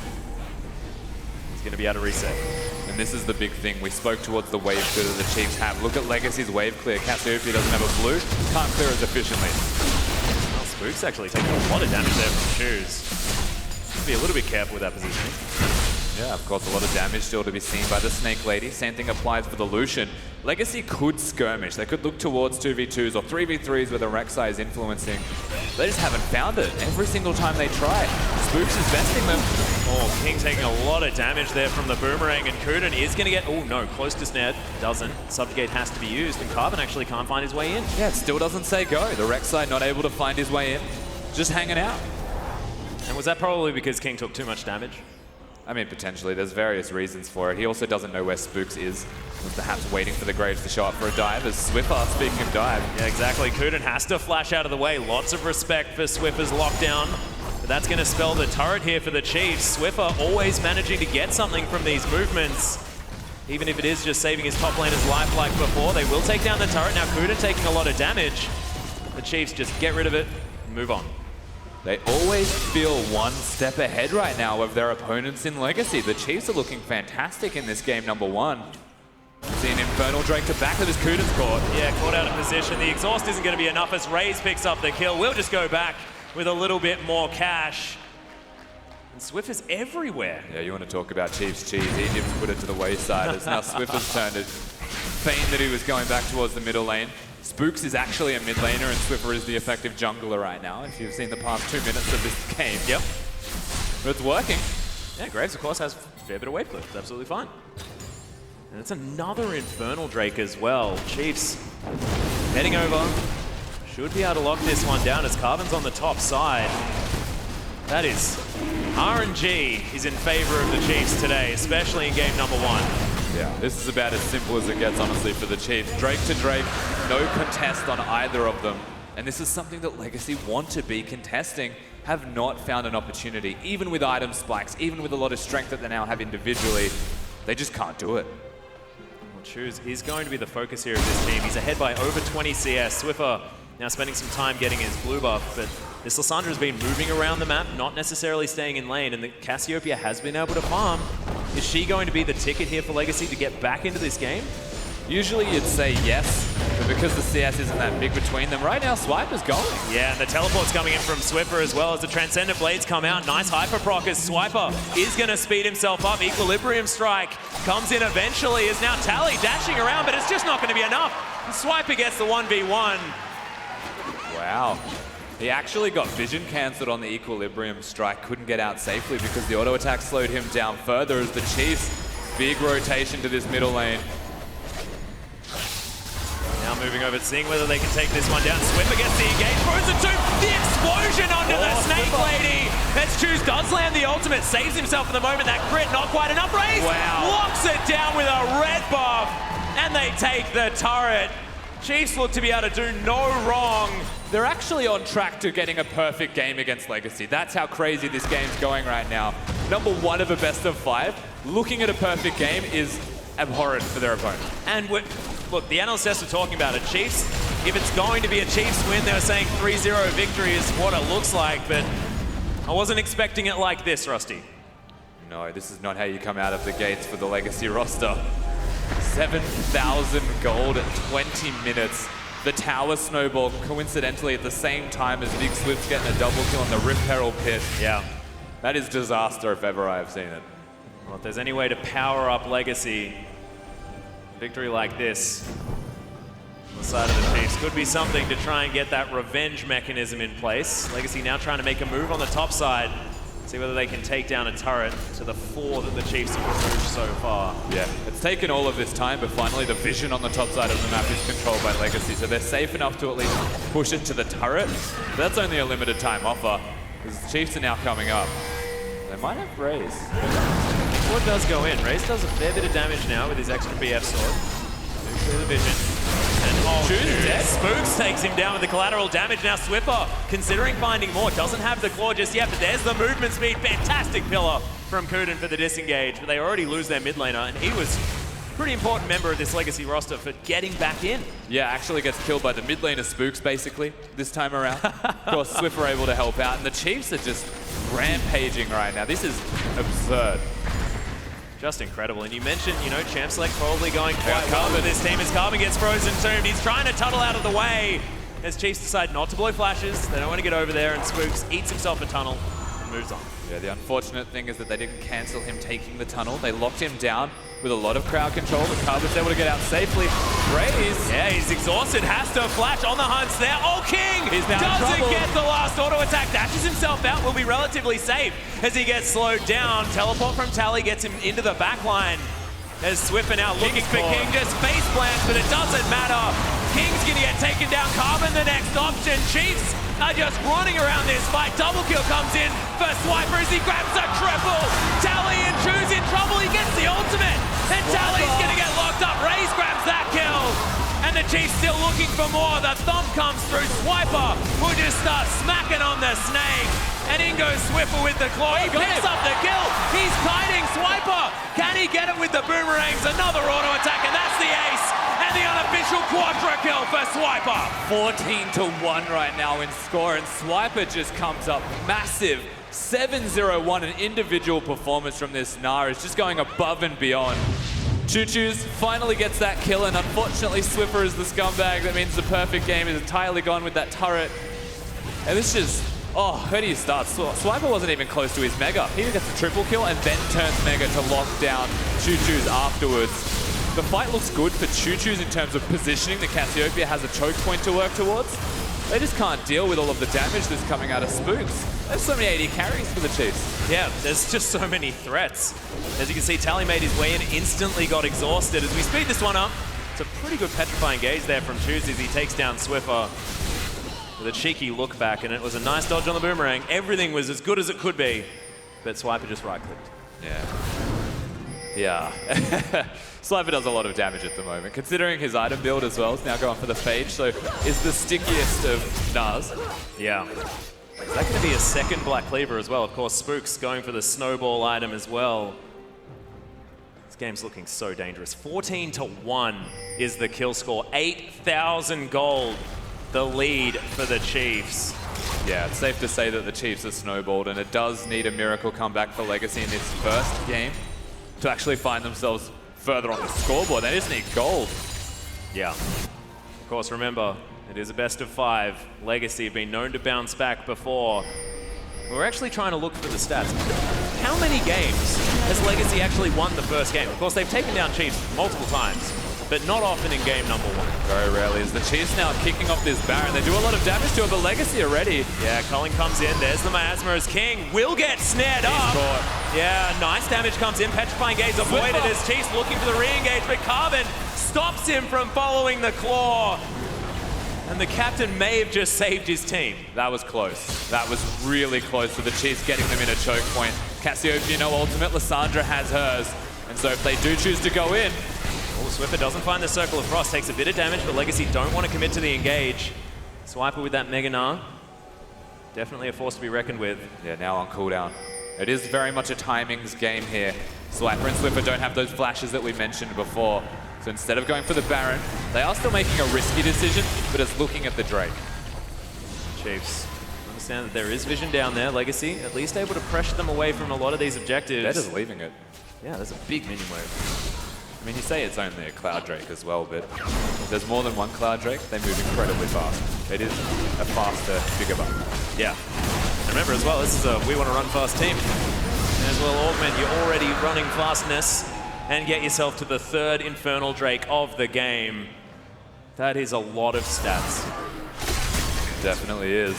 He's going to be able to reset. And this is the big thing. We spoke towards the wave clear that the Chiefs have. Look at Legacy's wave clear. Cassiopeia doesn't have a blue. Can't clear as efficiently. Well, Spook's actually taking a lot of damage there from Choose. Be a little bit careful with that positioning. Yeah, of course, a lot of damage still to be seen by the Snake Lady. Same thing applies for the Lucian. Legacy could skirmish. They could look towards 2v2s or 3v3s where the Rek'Sai is influencing. They just haven't found it every single time they try. Spooks is besting them. Oh, King taking a lot of damage there from the Boomerang, and Kuden is going to get... Oh, no, close to snare. Doesn't. Subjugate has to be used, and Carbon actually can't find his way in. Yeah, it still doesn't say go. The Rek'Sai not able to find his way in. Just hanging out. And was that probably because King took too much damage? I mean, potentially. There's various reasons for it. He also doesn't know where Spooks is. Was perhaps waiting for the Graves to show up for a dive. As Swiffer, speaking of dive. Yeah, exactly. Kuden has to flash out of the way. Lots of respect for Swiffer's lockdown. But that's going to spell the turret here for the Chiefs. Swiffer always managing to get something from these movements. Even if it is just saving his top laner's life like before. They will take down the turret. Now Kuden taking a lot of damage. The Chiefs just get rid of it and move on. They always feel one step ahead right now of their opponents in Legacy. The Chiefs are looking fantastic in this game number one. See an Infernal Drake to back with his Kuden's caught. Yeah, caught out of position. The exhaust isn't going to be enough as Raze picks up the kill. We'll just go back with a little bit more cash. And Swiffer's everywhere. Yeah, you want to talk about Chiefs cheese. Egypt's put it to the wayside. It's now Swiffer's turn to feign that he was going back towards the middle lane. Spooks is actually a mid laner and Swiffer is the effective jungler right now, if you've seen the past 2 minutes of this game. Yep. But it's working. Yeah, Graves, of course, has a fair bit of wave clip. It's absolutely fine. And it's another Infernal Drake as well. Chiefs heading over. Should be able to lock this one down as Carbon's on the top side. That is... RNG is in favor of the Chiefs today, especially in game number one. Yeah, this is about as simple as it gets, honestly, for the Chiefs. Drake to Drake, no contest on either of them. And this is something that Legacy want to be contesting, have not found an opportunity. Even with item spikes, even with a lot of strength that they now have individually, they just can't do it. Well, Choose is going to be the focus here of this team. He's ahead by over 20 CS. Swiffer now spending some time getting his blue buff, but this Lissandra has been moving around the map, not necessarily staying in lane, and the Cassiopeia has been able to farm. Is she going to be the ticket here for Legacy to get back into this game? Usually you'd say yes, but because the CS isn't that big between them, right now Swiper's going. Yeah, and the teleport's coming in from Swiffer as well as the Transcendent Blades come out. Nice hyperproc as Swiper is going to speed himself up. Equilibrium Strike comes in eventually. Is now Tally dashing around, but it's just not going to be enough. And Swiper gets the 1v1. Wow. He actually got vision cancelled on the Equilibrium Strike, couldn't get out safely because the auto attack slowed him down further as the Chiefs, big rotation to this middle lane. Now moving over, seeing whether they can take this one down. Swiffer gets the engage, throws it to the explosion onto the Snake Lady. As Choose does land the ultimate, saves himself for the moment. That crit, not quite enough. Raze locks it down with a red buff, and they take the turret. Chiefs look to be able to do no wrong. They're actually on track to getting a perfect game against Legacy. That's how crazy this game's going right now. Number one of a best of 5. Looking at a perfect game is abhorrent for their opponent. And look, the analysts were talking about it. Chiefs, if it's going to be a Chiefs win, they were saying 3-0 victory is what it looks like, but I wasn't expecting it like this, Rusty. No, this is not how you come out of the gates for the Legacy roster. 7,000 gold at 20 minutes. The tower snowball, coincidentally at the same time as Big Swift's getting a double kill on the Rip Peril pit. Yeah. That is disaster if ever I have seen it. Well, if there's any way to power up Legacy, victory like this on the side of the Chiefs could be something to try and get that revenge mechanism in place. Legacy now trying to make a move on the top side, see whether they can take down a turret to the 4 that the Chiefs have removed so far. Yeah, it's taken all of this time, but finally the vision on the top side of the map is controlled by Legacy, so they're safe enough to at least push it to the turret. But that's only a limited time offer, because the Chiefs are now coming up. They might have Raze. Sword does go in. Raze does a fair bit of damage now with his extra BF sword. Moves through the vision. And Choose is dead. Spooks takes him down with the collateral damage. Now Swiffer, considering finding more, doesn't have the claw just yet, but there's the movement speed. Fantastic pillar from Kuden for the disengage, but they already lose their mid laner, and he was a pretty important member of this Legacy roster for getting back in. Yeah, actually gets killed by the mid laner Spooks, basically, this time around. Of course, Swiffer able to help out, and the Chiefs are just rampaging right now. This is absurd. Just incredible. And you mentioned, Champ Select probably going quite well with this team as Carbon gets frozen tombed. He's trying to tunnel out of the way as Chiefs decide not to blow flashes. They don't want to get over there, and Spooks eats himself a tunnel and moves on. Yeah, the unfortunate thing is that they didn't cancel him taking the tunnel. They locked him down with a lot of crowd control, but Carbon's able to get out safely. Raze. Yeah, he's exhausted, has to flash on the hunts there. Oh, King He's now in doesn't trouble. get the last auto attack, dashes himself out, will be relatively safe as he gets slowed down. Teleport from Tally gets him into the back line. As Swiffer now looking for caught. King, just face plants, but it doesn't matter. King's gonna get taken down. Carbon the next option. Chiefs are just running around this fight. Double kill comes in for Swiper as he grabs a triple. Tally and Choose in trouble. He gets the ultimate, and Tally's gonna get locked up. Raze grabs that kill, and the Chiefs still looking for more. The thumb comes through. Swiper who just starts smacking on the snake, and in goes Swiffer with the claw. He picks up the kill. He's kiting Swiper. Can he get it with the boomerangs? Another auto attack, and that's the ace. And the unofficial quadra kill for Swiper. 14-1 right now in score, and Swiper just comes up massive. 7-0-1, an individual performance from this Gnar is just going above and beyond. Choo-Choo's finally gets that kill, and unfortunately Swiffer is the scumbag. That means the perfect game is entirely gone with that turret. And this just, where do you start? Swiper wasn't even close to his Mega. He gets a triple kill and then turns Mega to lock down Choo-Choo's afterwards. The fight looks good for Choo-Choo's in terms of positioning. The Cassiopeia has a choke point to work towards. They just can't deal with all of the damage that's coming out of Spooks. There's so many AD carries for the Chiefs. Yeah, there's just so many threats. As you can see, Tally made his way in, instantly got exhausted. As we speed this one up, it's a pretty good petrifying gaze there from Choose as he takes down Swiffer with a cheeky look back, and it was a nice dodge on the boomerang. Everything was as good as it could be, but Swiper just right-clicked. Yeah. Swiper does a lot of damage at the moment. Considering his item build as well, is now going for the Phage, so is the stickiest of Gnars. Yeah. Is that going to be a second Black Cleaver as well? Of course, Spooks going for the snowball item as well. This game's looking so dangerous. 14-1 is the kill score. 8,000 gold, the lead for the Chiefs. Yeah, it's safe to say that the Chiefs are snowballed, and it does need a miracle comeback for Legacy in this first game to actually find themselves further on the scoreboard. They just need gold. Yeah. Of course, remember, it is a best of 5. Legacy have been known to bounce back before. We're actually trying to look for the stats. How many games has Legacy actually won the first game? Of course, they've taken down Chiefs multiple times. but not often in game number 1. Very rarely. As the Chiefs now kicking off this Baron, they do a lot of damage to it, but Legacy already. Yeah, Culling comes in. There's the miasma as King will get snared up. Caught. Yeah, nice damage comes in. Petrifying Gaze avoided as Chiefs looking for the re-engage, but Carbon stops him from following the claw. And the captain may have just saved his team. That was close. That was really close to the Chiefs getting them in a choke point. Cassiopeia, no ultimate. Lissandra has hers. And so if they do choose to go in... Oh, Swiffer doesn't find the Circle of Frost. Takes a bit of damage, but Legacy don't want to commit to the engage. Swiper with that Mega Gnar. Definitely a force to be reckoned with. Yeah, now on cooldown. It is very much a timings game here. Swiper and Swiffer don't have those flashes that we mentioned before. So instead of going for the Baron, they are still making a risky decision, but it's looking at the Drake. Chiefs understand that there is vision down there. Legacy at least able to pressure them away from a lot of these objectives. They're just leaving it. Yeah, there's a big minion wave. I mean, you say it's only a Cloud Drake as well, but if there's more than one Cloud Drake, they move incredibly fast. It is a faster, bigger button. Yeah. And remember as well, this is a we want to run fast team. May as well augment your already running fastness and get yourself to the 3rd Infernal Drake of the game. That is a lot of stats. Definitely is.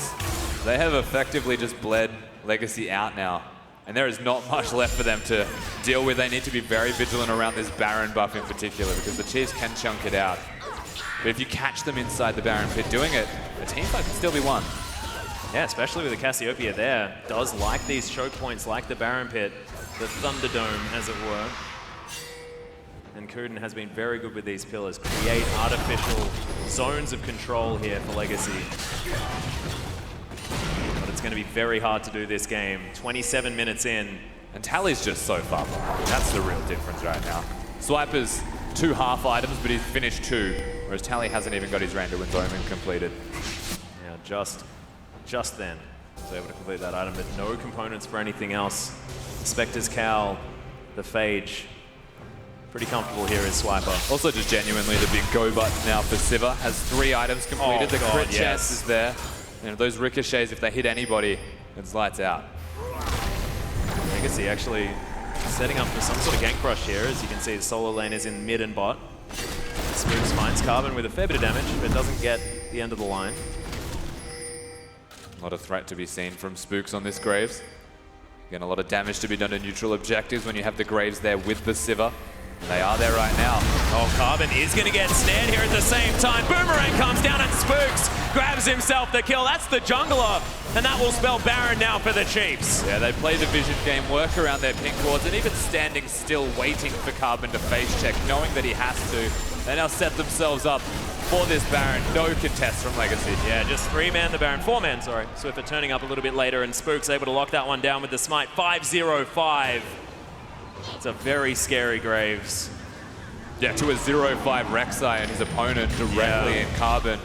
They have effectively just bled Legacy out now. And there is not much left for them to deal with. They need to be very vigilant around this Baron buff in particular because the Chiefs can chunk it out. But if you catch them inside the Baron pit doing it, the teamfight can still be won. Yeah, especially with the Cassiopeia there. Does like these choke points like the Baron pit, the Thunderdome as it were. And Kuden has been very good with these pillars. Create artificial zones of control here for Legacy. But it's going to be very hard to do this game. 27 minutes in. And Tally's just so far behind. That's the real difference right now. Swiper's 2 half items, but he's finished 2, whereas Tally hasn't even got his Randuin's Omen completed. Yeah, just then. Was able to complete that item, but no components for anything else. Spectre's Cowl, the Phage. Pretty comfortable here is Swiper. Also just genuinely the big go button now for Sivir. Has 3 items completed. Oh, the crit God, chance is there. You know, those ricochets, if they hit anybody, it's lights out. Legacy actually setting up for some sort of gank rush here. As you can see, the solo lane is in mid and bot. Spooks finds Carbon with a fair bit of damage, but doesn't get the end of the line. Not a threat to be seen from Spooks on this Graves. Again, a lot of damage to be done to neutral objectives when you have the Graves there with the Sivir. And they are there right now. Oh, Carbon is going to get snared here at the same time. Boomerang comes down and Spooks grabs himself the kill. That's the jungler. And that will spell Baron now for the Chiefs. Yeah, they play the vision game, work around their pink wards, and even standing still waiting for Carbon to face check, knowing that he has to. They now set themselves up for this Baron. No contest from Legacy. Yeah, just 3-man the Baron. 4-man, sorry. Swiffer turning up a little bit later, and Spooks able to lock that one down with the smite. 5-0-5. It's a very scary Graves. Yeah, to a 0-5 Rek'Sai and his opponent directly in Carbon.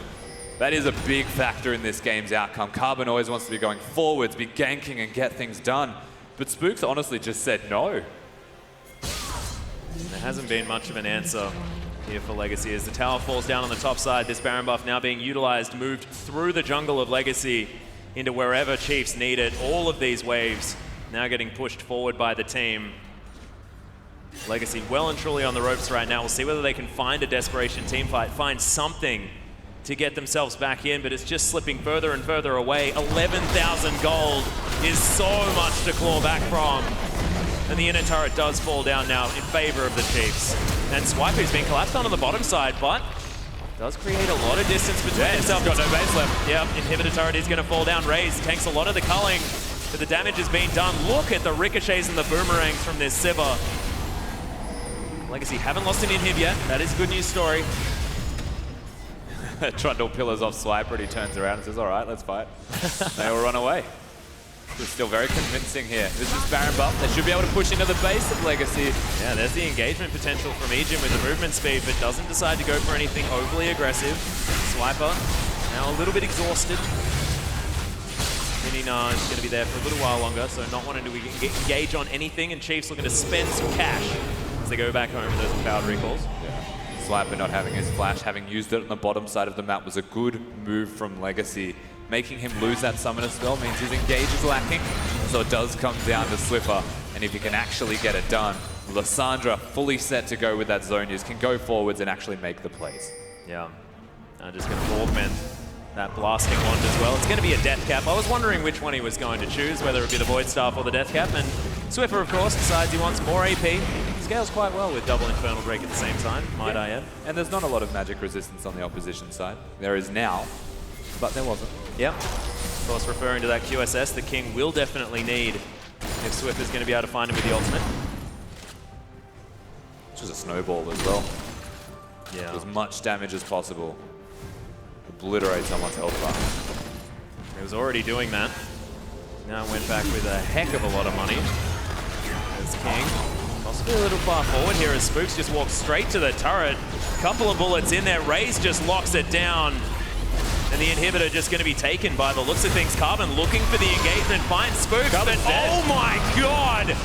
That is a big factor in this game's outcome. Carbon always wants to be going forwards, be ganking and get things done. But Spooks honestly just said no. There hasn't been much of an answer here for Legacy as the tower falls down on the top side. This Baron buff now being utilized, moved through the jungle of Legacy into wherever Chiefs need it. All of these waves now getting pushed forward by the team. Legacy well and truly on the ropes right now. We'll see whether they can find a desperation team fight, find something to get themselves back in, but it's just slipping further and further away. 11,000 gold is so much to claw back from. And the inner turret does fall down now in favor of the Chiefs. And Swiper's been collapsed on the bottom side, but does create a lot of distance between himself. Got no base left. Yep, inhibitor turret is going to fall down. Raze tanks a lot of the culling, but the damage is being done. Look at the ricochets and the boomerangs from this Sivir. Legacy haven't lost an inhib yet. That is a good news story. Trundle pillars off Swiper and he turns around and says, all right, let's fight. They all run away. It's still very convincing here. This is Baron buff. They should be able to push into the base of Legacy. Yeah, there's the engagement potential from Ejin with the movement speed, but doesn't decide to go for anything overly aggressive. Swiper now a little bit exhausted. Mininar is going to be there for a little while longer, so not wanting to engage on anything, and Chiefs looking to spend some cash as they go back home with those powered recalls. Yeah. Swiper not having his flash, having used it on the bottom side of the map was a good move from Legacy. Making him lose that summoner spell means his engage is lacking, so it does come down to Swiffer. And if he can actually get it done, Lysandra fully set to go with that zone use, can go forwards and actually make the plays. Yeah, just going to augment that blasting wand as well. It's going to be a death cap. I was wondering which one he was going to choose, whether it be the Void Staff or the death cap, and Swiffer, of course, decides he wants more AP. Scales quite well with double Infernal Break at the same time, might I add. And there's not a lot of magic resistance on the opposition side. There is now, but there wasn't. Yep. Of course, referring to that QSS, the King will definitely need if Swiffer's going to be able to find him with the ultimate. Which is a snowball as well. Yeah. Do as much damage as possible. Obliterate someone's health bar. He was already doing that. Now went back with a heck of a lot of money. As King. Possibly a little far forward here as Spooks just walks straight to the turret. Couple of bullets in there. Raze just locks it down. And the inhibitor just going to be taken by the looks of things. Carbon looking for the engagement. Finds Spooks. But oh my god!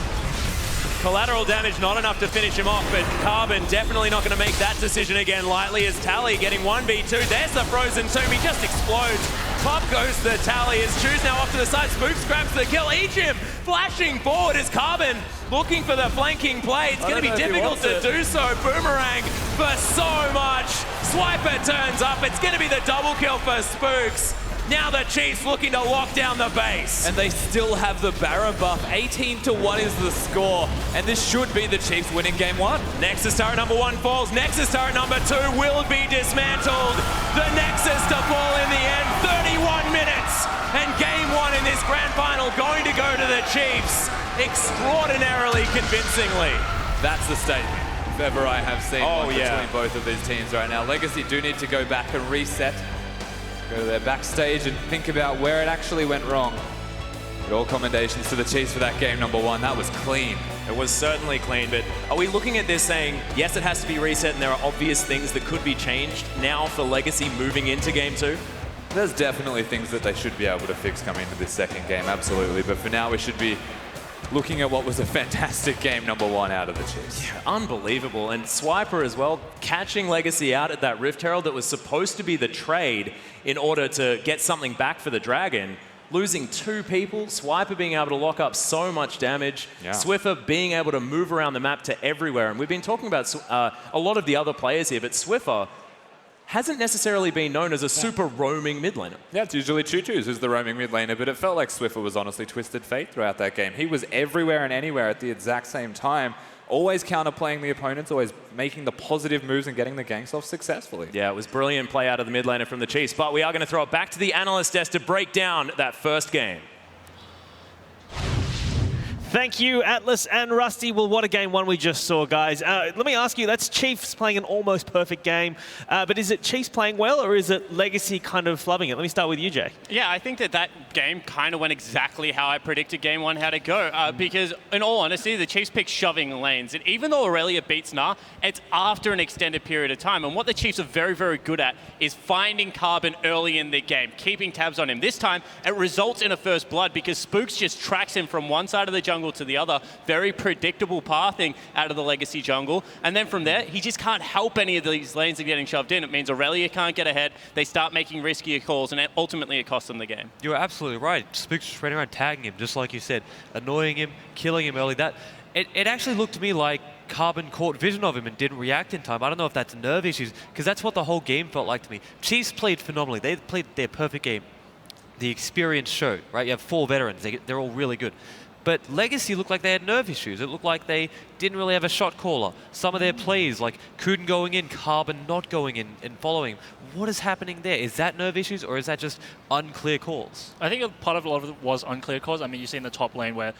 Collateral damage not enough to finish him off, but Carbon definitely not going to make that decision again lightly as Tally getting 1v2. There's the Frozen Tomb. He just explodes. Pop goes to the Tally as Choose now off to the side. Spooks grabs the kill. Ejim flashing forward as Carbon looking for the flanking play. It's going to be difficult to do so. Boomerang for so much. Swiper turns up. It's going to be the double kill for Spooks. Now the Chiefs looking to lock down the base. And they still have the Baron buff. 18-1 is the score. And this should be the Chiefs winning game 1. Nexus turret number 1 falls. Nexus turret number 2 will be dismantled. The Nexus to fall in the end. 31 minutes. And game 1 in this grand final going to go to the Chiefs. Extraordinarily convincingly. That's the statement, if ever I have seen one between both of these teams right now. Legacy do need to go back and reset. Go to their backstage and think about where it actually went wrong. But all commendations to the Chiefs for that game number 1. That was clean. It was certainly clean, but are we looking at this saying, yes, it has to be reset and there are obvious things that could be changed now for Legacy moving into game 2? There's definitely things that they should be able to fix coming into this second game, absolutely. But for now, we should be looking at what was a fantastic game number 1 out of the Chiefs. Yeah, unbelievable. And Swiper as well, catching Legacy out at that Rift Herald that was supposed to be the trade in order to get something back for the Dragon. Losing 2 people, Swiper being able to lock up so much damage, Swiffer being able to move around the map to everywhere. And we've been talking about a lot of the other players here, but Swiffer hasn't necessarily been known as a super roaming mid laner. Yeah, it's usually Choo-Choo's who's the roaming mid laner, but it felt like Swiffer was honestly Twisted Fate throughout that game. He was everywhere and anywhere at the exact same time, always counterplaying the opponents, always making the positive moves and getting the ganks off successfully. Yeah, it was brilliant play out of the mid laner from the Chiefs, but we are going to throw it back to the analyst desk to break down that first game. Thank you, Atlas and Rusty. Well, what a game 1 we just saw, guys. Let me ask you, that's Chiefs playing an almost perfect game, but is it Chiefs playing well, or is it Legacy kind of flubbing it? Let me start with you, Jay. Yeah, I think that game kind of went exactly how I predicted game 1 had to go, because in all honesty, the Chiefs picked shoving lanes, and even though Aurelia beats Nah, it's after an extended period of time, and what the Chiefs are very, very good at is finding Carbon early in the game, keeping tabs on him. This time, it results in a first blood because Spooks just tracks him from one side of the jungle to the other. Very predictable pathing out of the Legacy jungle. And then from there, he just can't help any of these lanes of getting shoved in. It means Aurelia can't get ahead. They start making riskier calls, and ultimately it costs them the game. You're absolutely right. Spooks just running around tagging him, just like you said, annoying him, killing him early. It actually looked to me like Carbon caught vision of him and didn't react in time. I don't know if that's nerve issues, because that's what the whole game felt like to me. Chiefs played phenomenally. They played their perfect game. The experience showed, right? You have 4 veterans. They're all really good. But Legacy looked like they had nerve issues. It looked like they didn't really have a shot caller. Some of their plays, like Kuden going in, Carbon not going in and following. What is happening there? Is that nerve issues, or is that just unclear calls? I think a lot of it was unclear calls. I mean, you see in the top lane where,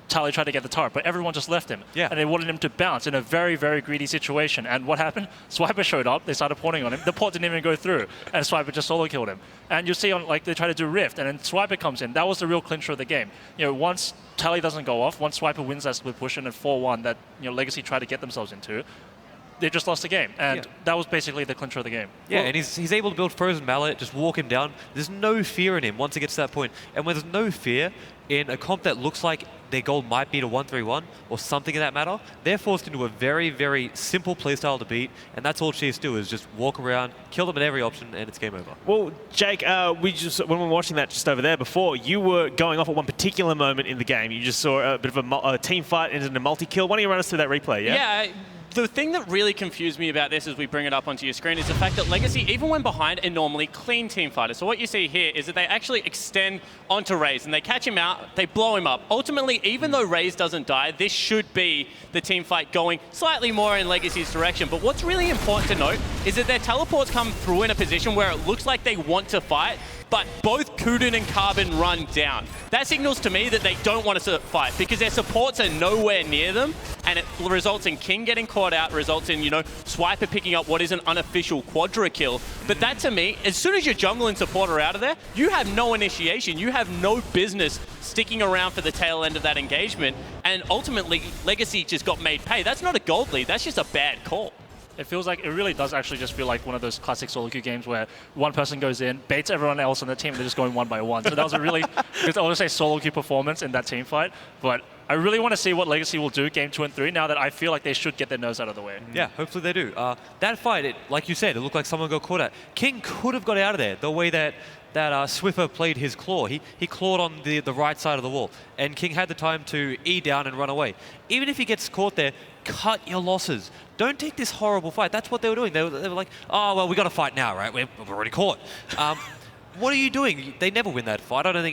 Tally tried to get the turret, but everyone just left him. Yeah. And they wanted him to bounce in a very, very greedy situation. And what happened? Swiper showed up, they started pawning on him. The port didn't even go through, and Swiper just solo killed him. And you see they try to do Rift, and then Swiper comes in. That was the real clincher of the game. Once Tally doesn't go off, once Swiper wins that split push in at 4-1 that Legacy tried to get themselves into, they just lost the game. And that was basically the clincher of the game. Yeah, and he's able to build Frozen Mallet, just walk him down. There's no fear in him once it gets to that point. And when there's no fear in a comp that looks like their goal might be to 1-3-1 or something of that matter, they're forced into a very, very simple playstyle to beat, and that's all Chiefs do is just walk around, kill them at every option, and it's game over. Well, Jake, when we were watching that just over there before, you were going off at one particular moment in the game. You just saw a bit of a team fight ended in a multi-kill. Why don't you run us through that replay, Yeah, the thing that really confused me about this as we bring it up onto your screen is the fact that Legacy, even when behind, are normally clean team fighters. So what you see here is that they actually extend onto Raze and they catch him out, they blow him up. Ultimately, even though Raze doesn't die, this should be the team fight going slightly more in Legacy's direction. But what's really important to note is that their teleports come through in a position where it looks like they want to fight, but both Kuden and Carbon run down. That signals to me that they don't want to fight because their supports are nowhere near them, and it results in King getting caught out, results in, Swiper picking up what is an unofficial quadra kill. But that to me, as soon as your jungle and support are out of there, you have no initiation. You have no business sticking around for the tail end of that engagement, and ultimately, Legacy just got made pay. That's not a gold lead, that's just a bad call. It feels like, it really does actually just feel like one of those classic solo queue games where one person goes in, baits everyone else on the team, and they're just going one by one. So that was a really, I want to say solo queue performance in that team fight. But I really want to see what Legacy will do game 2 and 3 now that I feel like they should get their nose out of the way. Yeah, hopefully they do. That fight, like you said, it looked like someone got caught out. King could have got out of there the way that Swiffer played his claw. He clawed on the right side of the wall, and King had the time to E down and run away. Even if he gets caught there, cut your losses. Don't take this horrible fight. That's what they were doing. They were like, oh, well, we got to fight now, right? We're already caught. What are you doing? They never win that fight. I don't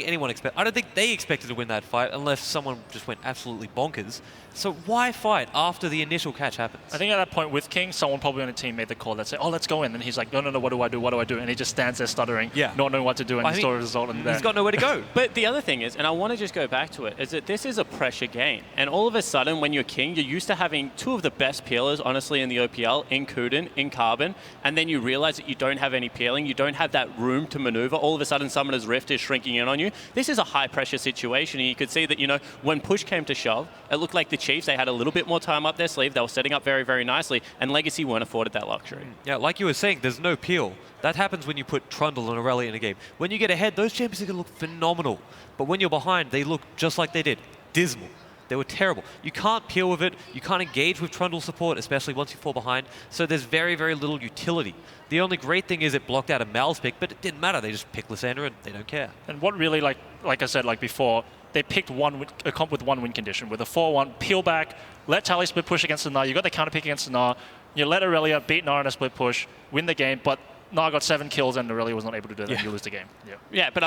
think they expected to win that fight unless someone just went absolutely bonkers. So why fight after the initial catch happens? I think at that point with King, someone probably on the team made the call that said, oh, let's go in. And he's like, no, what do I do? And he just stands there stuttering, not knowing what to do, and he saw a result. And he's got nowhere to go. But the other thing is, and I want to just go back to it, is that this is a pressure game. And all of a sudden, when you're King, you're used to having two of the best peelers, honestly, in the OPL, in Kuden, in Carbon, and then you realize that you don't have any peeling, you don't have that room to maneuver. All of a sudden, Summoner's Rift is shrinking in on you. This is a high-pressure situation, and you could see that, when push came to shove, it looked like the Chiefs, they had a little bit more time up their sleeve. They were setting up very, very nicely, and Legacy weren't afforded that luxury. Yeah, like you were saying, there's no peel. That happens when you put Trundle and Aurelia in a game. When you get ahead, those champions are going to look phenomenal. But when you're behind, they look just like they did. Dismal. They were terrible. You can't peel with it. You can't engage with Trundle support, especially once you fall behind. So there's very, very little utility. The only great thing is it blocked out a Mal's pick, but it didn't matter. They just picked Lysandra and they don't care. And what really, like I said, before, they picked a comp with one win condition, with a 4-1, peel back, let Tally split push against the Gnar. You got the counter pick against the Gnar. You let Aurelia beat Gnar in a split push, win the game, but Gnar got 7 kills and Aurelia was not able to do that, and you lose the game. Yeah, but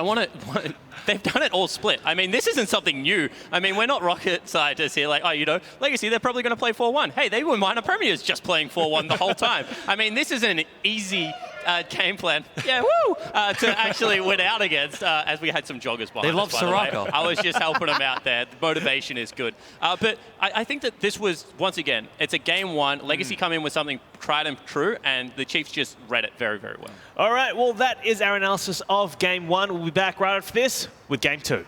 they've done it all split. I mean, this isn't something new. I mean, we're not rocket scientists here, Legacy, they're probably going to play 4-1. Hey, they were minor premiers just playing 4-1 the whole time. I mean, this is an easy game plan, to actually win out against, as we had some joggers behind us. They love Soraka. I was just helping them out there. The motivation is good. But I think that this was, once again, it's a game 1. Legacy come in with something tried and true, and the Chiefs just read it very, very well. All right, well, that is our analysis of game 1. We'll be back right after this with game 2.